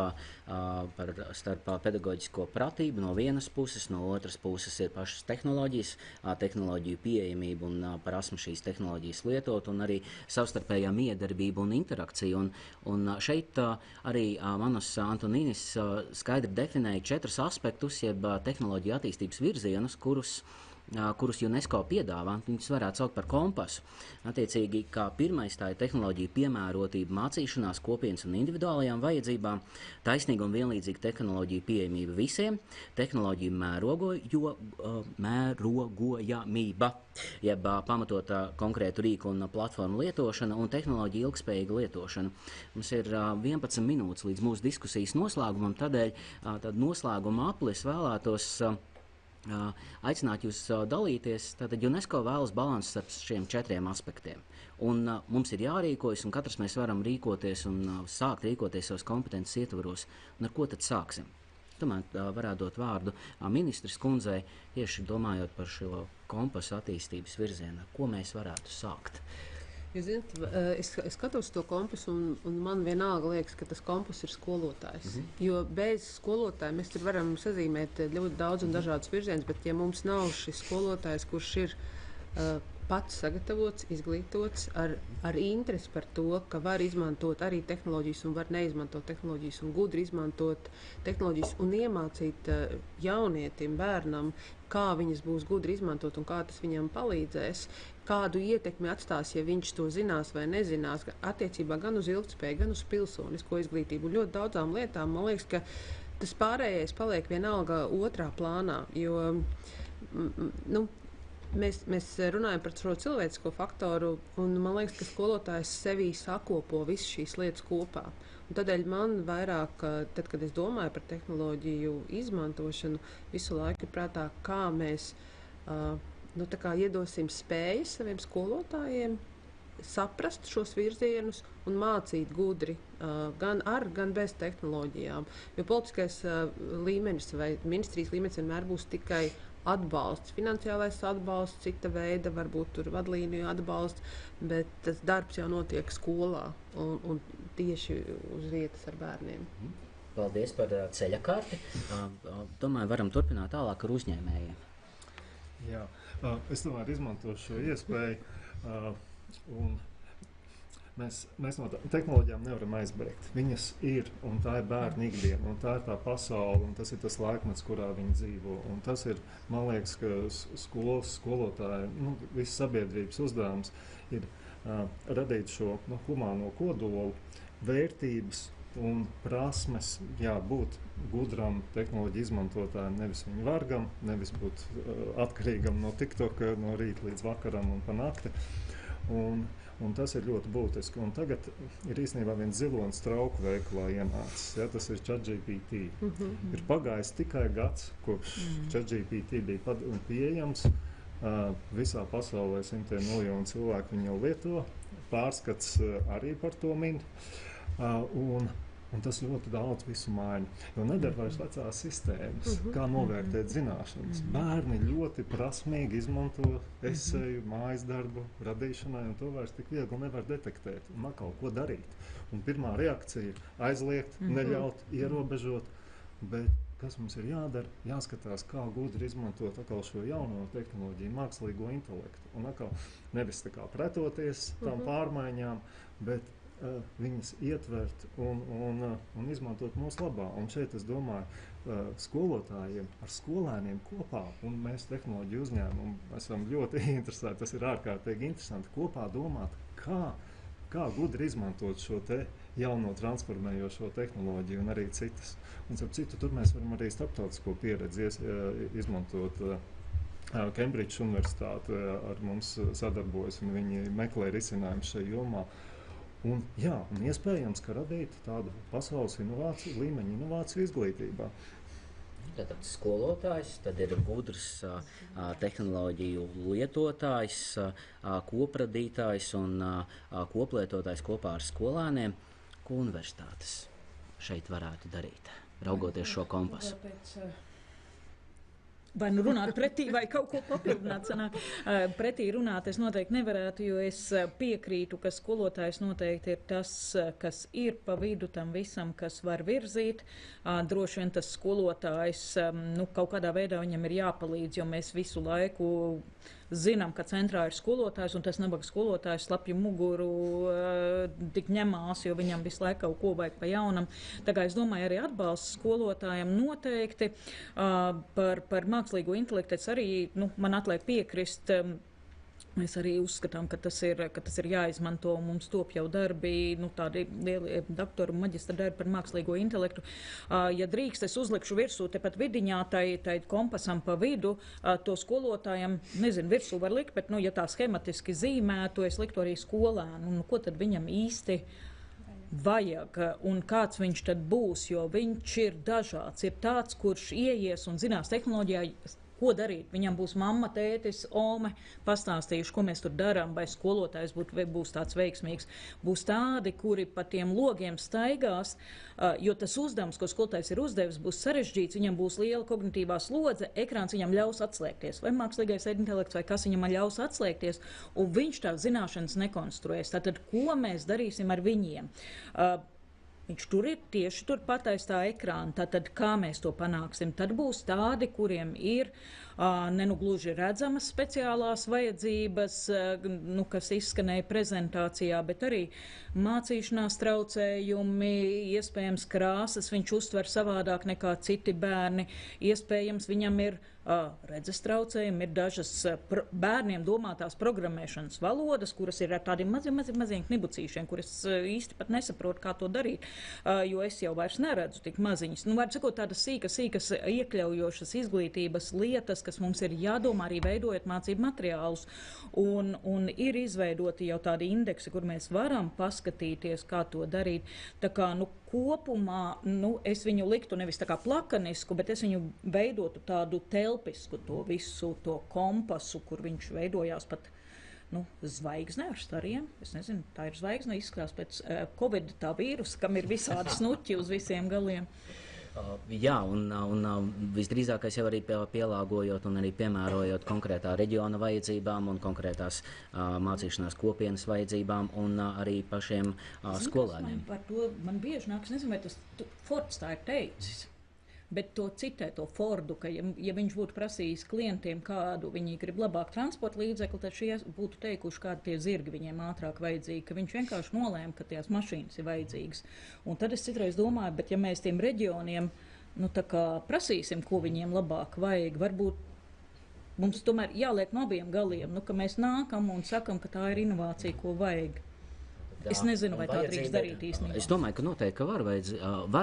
pedagoģisko pratību no vienas puses, no otras puses ir pašas tehnoloģijas, tehnoloģiju pieejamība un prasme šīs tehnoloģijas lietot, un arī savstarpējā miedarbība un interakcija. Un šeit arī Manas Antonīnis skaidri definēja 4 aspektus, jeb tehnoloģiju attīstības virzienus, kurus UNESCO piedāvā. Viņus varētu saukt par kompasu. Attiecīgi, kā pirmais, tā ir tehnoloģija piemērotība mācīšanās kopienas un individuālajām vajadzībām, taisnīga un vienlīdzīga tehnoloģija pieejamība visiem, tehnoloģija mērogojamība, jeb pamatota konkrētu rīku un platformu lietošana un tehnoloģija ilgspējīga lietošana. Mums ir 11 minūtes līdz mūsu diskusijas noslēgumam, tādēļ noslēguma aplis vēlētos aicināt jūs dalīties. Tātad UNESCO vēlas balansu starp šiem 4 aspektiem. Un mums ir jārīkojas, un katrs mēs varam rīkoties un sākt rīkoties savas kompetences ietvaros. Un ar ko tad sāksim? Tomēr varētu dot vārdu ministres kundzei, tieši domājot par šo kompasu attīstības virzienu. Ar ko mēs varētu sākt? Jūs zināt, es skatos to kompasu, un man vienalga liekas, ka tas kompass ir skolotājs. Jo bez skolotāja mēs tur varam sazīmēt ļoti daudz un dažādus virzienus, bet ja mums nav šis skolotājs, kurš ir pats sagatavots, izglītots ar interesi par to, ka var izmantot arī tehnoloģijas un var neizmantot tehnoloģijas un gudri izmantot tehnoloģijas un iemācīt jaunietim, bērnam, kā viņas būs gudri izmantot un kā tas viņam palīdzēs, kādu ietekmi atstās, ja viņš to zinās vai nezinās, attiecībā gan uz ilgtspēju, gan uz pilsonisko izglītību. Ļoti daudzām lietām, man liekas, ka tas pārējais paliek vienalga otrā plānā, jo mēs runājam par šo cilvēcisko faktoru, un man liekas, ka skolotājs sevī sakopo visas šīs lietas kopā. Un tādēļ man vairāk, tad, kad es domāju par tehnoloģiju izmantošanu, visu laiku ir prātā, kā mēs iedosim spējas saviem skolotājiem saprast šos virzienus un mācīt gudri, gan ar, gan bez tehnoloģijām. Jo politiskais līmenis vai ministrijas līmenis vienmēr būs tikai atbalsts, finansiālais atbalsts, cita veida, varbūt tur vadlīniju atbalsts, bet tas darbs jau notiek skolā un tieši uz vietas ar bērniem. Paldies par ceļakarti. Domāju, varam turpināt tālāk ar uzņēmējiem. Jā, es tomēr izmantošu šo iespēju un mēs no tehnoloģijām nevaram aizbēgt. Viņas ir, un tā ir bērnu ikdiena, un tā ir tā pasaule, un tas ir tas laikmets, kurā viņi dzīvo. Un tas ir, man liekas, ka skolotāji, visas sabiedrības uzdevums ir radīt šo humāno kodolu, vērtības un prasmes, būt gudram tehnoloģiju izmantotājiem, nevis viņu vargam, nevis būt atkarīgam no TikToka no rīta līdz vakaram un pa nakti. Un tas ir ļoti būtiski. Un tagad ir īstenībā viens zilonis trauku veikalā ienācis. Ja, tas ir ChatGPT. Ir pagājis tikai gads, kopš ChatGPT bija pieejams. Visā pasaulē simtiem miljonu cilvēku viņu jau lieto. Pārskats arī par to min. Un tas ļoti daudz visu maina. Jo nedara vairs vecās sistēmas, kā novērtēt zināšanas. Bērni ļoti prasmīgi izmanto eseju, mājas darbu radīšanai, un to vairs tik viegli nevar detektēt. Un atkal, ko darīt? Un pirmā reakcija ir aizliegt, neļaut, ierobežot, bet kas mums ir jādara? Jāskatās, kā gudri izmantot atkal šo jauno tehnoloģiju, mākslīgo intelektu. Un atkal nevis tā kā pretoties tām pārmaiņām, bet viņas ietvert un izmantot mūsu labā. Un šeit es domāju, skolotājiem ar skolēniem kopā, un mēs tehnoloģiju uzņēmumu esam ļoti interesēti, tas ir ārkārtīgi interesanti, kopā domāt, kā gudri izmantot šo te jauno transformējošo tehnoloģiju un arī citas. Un ar citu tur mēs varam arī starptautisko pieredzi izmantot. Cambridge universitāte ar mums sadarbojas, un viņi meklē risinājumus šajā jomā. Un iespējams, ka radīt tādu pasaules līmeņa inovāciju izglītībā. Tātad skolotājs, tad ir gudrs tehnoloģiju lietotājs, kopradītājs un koplietotājs kopā ar skolēniem. Ko universitātes šeit varētu darīt, raugoties šo kompasu? Vai nu runāt pretī, vai kaut ko papildināt sanāk. Pretī runāt es noteikti nevarētu, jo es piekrītu, ka skolotājs noteikti ir tas, kas ir pa vidu tam visam, kas var virzīt. Droši vien tas skolotājs, kaut kādā veidā viņam ir jāpalīdz, jo mēs visu laiku zinām, ka centrā ir skolotājs, un tas nabaga skolotājs slapju muguru tik ņemās, jo viņam visu laiku kaut ko vajag pa jaunam. Tā kā es domāju, arī atbalsts skolotājiem noteikti par mākslīgo intelektu. Es arī, man atliek piekrist. Mēs arī uzskatām, ka tas ir jāizmanto, un mums top jau darbi, tādi lieli doktoru un maģistra darbi par mākslīgo intelektu. Ja drīkst, es uzlikšu virsū tepat vidiņā, tai kompasam pa vidu, to skolotājiem, nezinu, virsū var likt, bet, ja tā schematiski zīmētu, es liktu arī skolēnu, ko tad viņam īsti vajag un kāds viņš tad būs, jo viņš ir dažāds. Ir tāds, kurš ieies un zinās tehnoloģijā, ko darīt. Viņam būs mamma, tētis, ome, pastāstījuši, ko mēs tur darām, vai skolotājs būs tāds veiksmīgs. Būs tādi, kuri pa tiem logiem staigās, jo tas uzdevums, ko skolotājs ir uzdevis, būs sarežģīts, viņam būs liela kognitīvā slodze, ekrāns viņam ļaus atslēgties, vai mākslīgais intelekts, vai kas viņam ļaus atslēgties, un viņš tās zināšanas nekonstruēs. Tātad, ko mēs darīsim ar viņiem? Viņš tur ir tieši turpat aiz tā ekrāna. Tātad, kā mēs to panāksim? Tad būs tādi, kuriem ir nenugluži redzamas speciālās vajadzības, kas izskanēja prezentācijā, bet arī mācīšanās traucējumi, iespējams krāsas viņš uztver savādāk nekā citi bērni, iespējams viņam ir redzes traucējumi, ir dažas bērniem domātās programmēšanas valodas, kuras ir ar tādiem maziem knibucīšiem, kuras īsti pat nesaprotu, kā to darīt, jo es jau vairs neredzu tik maziņas. Var sakot, tādas sīkas iekļaujošas izglītības lietas, kas mums ir jādomā arī veidojot mācību materiālus. Un ir izveidoti jau tādi indeksi, kur mēs varam paskatīties, kā to darīt. Tā kā, kopumā es viņu liktu nevis tā kā plakanisku, bet es viņu veidotu tādu telpisku, to visu, to kompasu, kur viņš veidojās pat zvaigzne ar stariem. Es nezinu, tā ir zvaigzne, izskatās pēc Covid tā vīrusa, kam ir visādi snuķi uz visiem galiem. Jā, un visdrīzākais jau arī pielāgojot un arī piemērojot konkrētā reģiona vajadzībām un konkrētās mācīšanās kopienas vajadzībām un arī pašiem skolēniem. Par to man bieži nāk, es nezinu, vai tas Fords tā ir teicis, bet to citē, to Fordu, ka ja viņš būtu prasījis klientiem, kādu viņi grib labāk transporta līdzekli, tad šie būtu teikuši, kādi tie zirgi viņiem ātrāk vajadzīgi, ka viņš vienkārši nolēma, ka tās mašīnas ir vajadzīgas. Un tad es citreiz domāju, bet ja mēs tiem reģioniem prasīsim, ko viņiem labāk vajag, varbūt mums tomēr jāliek no abiem galiem, ka mēs nākam un sakam, ka tā ir inovācija, ko vajag. Es nezinu, vai tā drīkst darīt īstenībā. Es domāju, ka noteikti var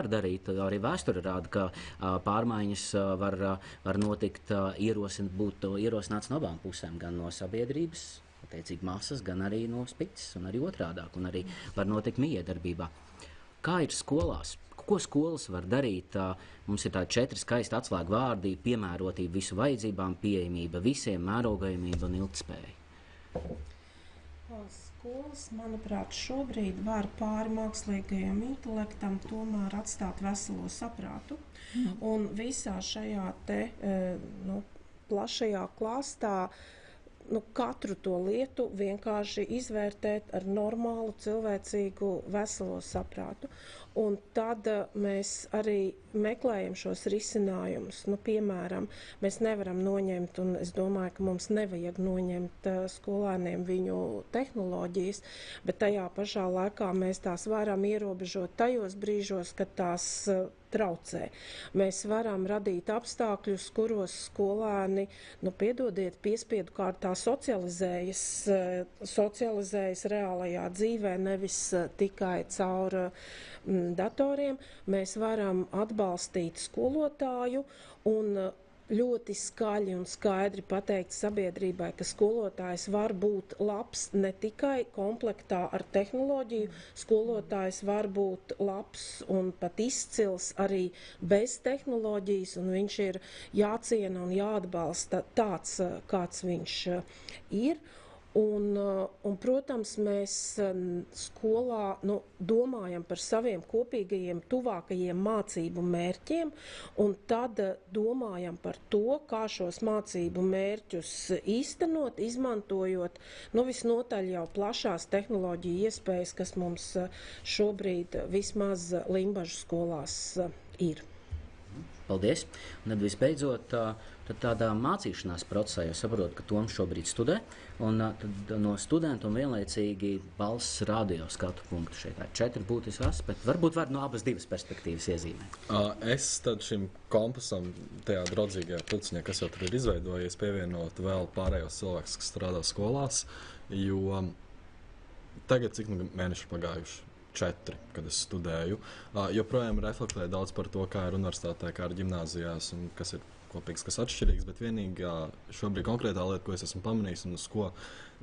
darīt. Arī vēsture rāda, ka pārmaiņas var notikt, būt ierosināts no abām pusēm, gan no sabiedrības, attiecīgi masas, gan arī no spiķes, un arī otrādāk, un arī var notikt miedarbībā. Kā ir skolās? Ko skolas var darīt? Mums ir tādi 4 skaisti atslēgu vārdi - piemērotība visu vajadzībām, pieejamība visiem, mērogājumība un ilgtspēja. Skolas, manuprāt, šobrīd var pāri mākslīgajam intelektam tomēr atstāt veselo saprātu. Un visā šajā plašajā klāstā katru to lietu vienkārši izvērtēt ar normālu, cilvēcīgu, veselo saprātu. Un tad mēs arī meklējam šos risinājumus. Piemēram, mēs nevaram noņemt, un es domāju, ka mums nevajag noņemt skolēniem viņu tehnoloģijas, bet tajā pašā laikā mēs tās varam ierobežot tajos brīžos, kad tās traucē. Mēs varam radīt apstākļus, kuros skolēni, piespiedu kārtā socializējas reālajā dzīvē, nevis tikai caur datoriem. Mēs varam atbalstīt skolotāju un ļoti skaļi un skaidri pateikt sabiedrībai, ka skolotājs var būt labs ne tikai komplektā ar tehnoloģiju, skolotājs var būt labs un pat izcils arī bez tehnoloģijas, un viņš ir jāciena un jāatbalsta tāds, kāds viņš ir. Un, protams, mēs skolā domājam par saviem kopīgajiem, tuvākajiem mācību mērķiem, un tad domājam par to, kā šos mācību mērķus īstenot, izmantojot visnotaļ jau plašās tehnoloģiju iespējas, kas mums šobrīd vismaz Limbažu skolās ir. Paldies. Un tad visbeidzot, tādā mācīšanās procesā, jo saprotu, ka Toms šobrīd studē, un tad no studentu un vienlaicīgi balss radio skatu punktu šeit. 4 būtiski aspekti. Varbūt var no abas divas perspektīvas iezīmēt. Es tad šim kompasam, tajā draudzīgajā pulciņā, kas jau tur ir izveidojies, pievienot vēl pārējos cilvēkus, kas strādā skolās, jo tagad cik mēneši pagājuši? 4, kad es studēju, joprojām reflektēju daudz par to, kā ir universitātē, kā ir ģimnāzijās un kas ir kopīgs, kas atšķirīgs, bet vienīgā šobrīd konkrētā lieta, ko es esmu pamanījis un uz ko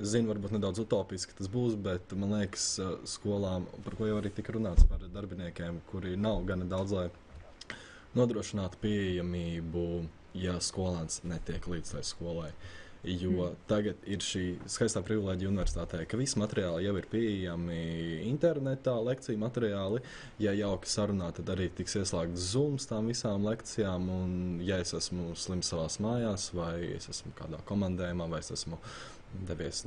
zinu, varbūt nedaudz utopiski tas būs, bet man liekas skolām, par ko jau arī tika runāts par darbiniekiem, kuri nav gana daudz, lai nodrošinātu pieejamību, ja skolēns netiek līdz tai skolai. Jo tagad ir šī skaistā privilēģija universitātē, ka visi materiāli jau ir pieejami internetā, lekciju materiāli. Ja jauki sarunā, tad arī tiks ieslēgts Zooms tām visām lekcijām. Un, ja es esmu slims savās mājās, vai es esmu kādā komandējumā, vai es esmu devies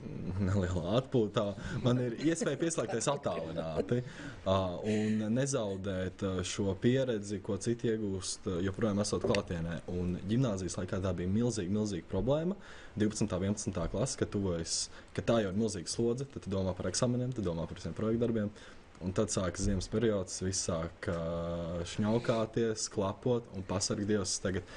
nelielā atpūtā, man ir iespēja pieslēgties attālināti un nezaudēt šo pieredzi, ko citi iegūst, joprojām esot klātienē. Un ģimnāzijas laikā tā bija milzīga problēma. 12. un 11. klase, ka tā jau ir milzīga slodze, tad tu domā par eksāmeniem, tu domā par visiem projektdarbiem. Un tad sākas ziemas periods, viss sāk šņaukāties, klapot un pasarg Dievs tagad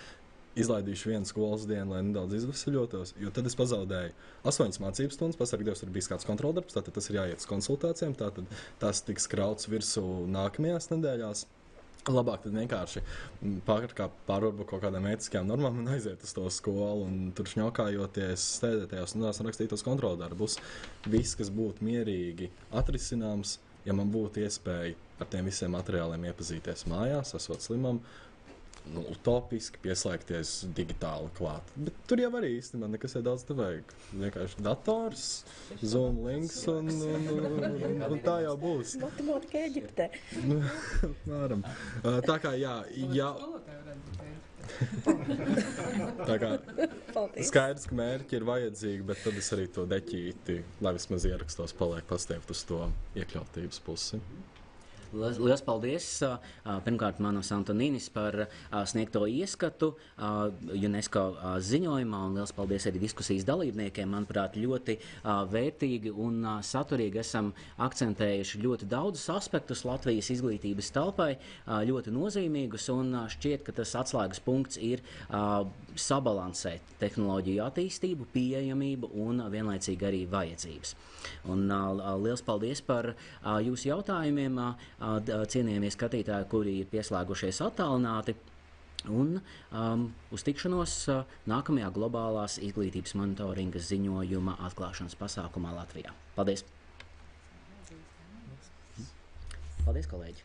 izlaidīšu vienu skolas dienu, lai nedaudz izvesaļotos, jo tad es pazaudēju 8 mācības stundas, pasarg Dievs, ir bijis kāds kontroldarbs, tātad tas ir jāiet uz konsultācijām, tātad tas tiks krauts virsū nākamajās nedēļās. Labāk tad vienkārši pārvarbūt kaut kādām ētiskajām normām un aiziet uz to skolu un tur šņaukājoties, stēdētajās un rakstīt tos kontroldarbus. Viss, kas būtu mierīgi atrisināms, ja man būtu iespēja ar tiem visiem materiāliem iepazīties mājās, esot slimam, utopiski pieslēgties digitāli klāt. Bet tur jau arī īstenībā nekas jau daudz te vajag. Vienkārši dators, Zoom links un tā jau būs. Matemātika Eģiptē. Mēram. Tā kā tā kā skaidrs, ka mērķi ir vajadzīgi, bet tad es arī to deķīti, lai vismaz ierakstos, paliek pastiept uz to iekļautības pusi. Liels paldies pirmkārt Manos Antonīnis par sniegto ieskatu UNESCO ziņojumā, un liels paldies arī diskusijas dalībniekiem. Manuprāt, ļoti vērtīgi un saturīgi esam akcentējuši ļoti daudzus aspektus Latvijas izglītības telpai, ļoti nozīmīgus, un šķiet, ka tas atslēgas punkts ir sabalansēt tehnoloģiju attīstību, pieejamību un vienlaicīgi arī vajadzības. Un liels paldies par jūsu jautājumiem, cienījamie skatītāji, kuri ir pieslēgušies attālināti. Un uz tikšanos nākamajā globālās izglītības monitoringa ziņojuma atklāšanas pasākumā Latvijā. Paldies! Paldies, kolēģi!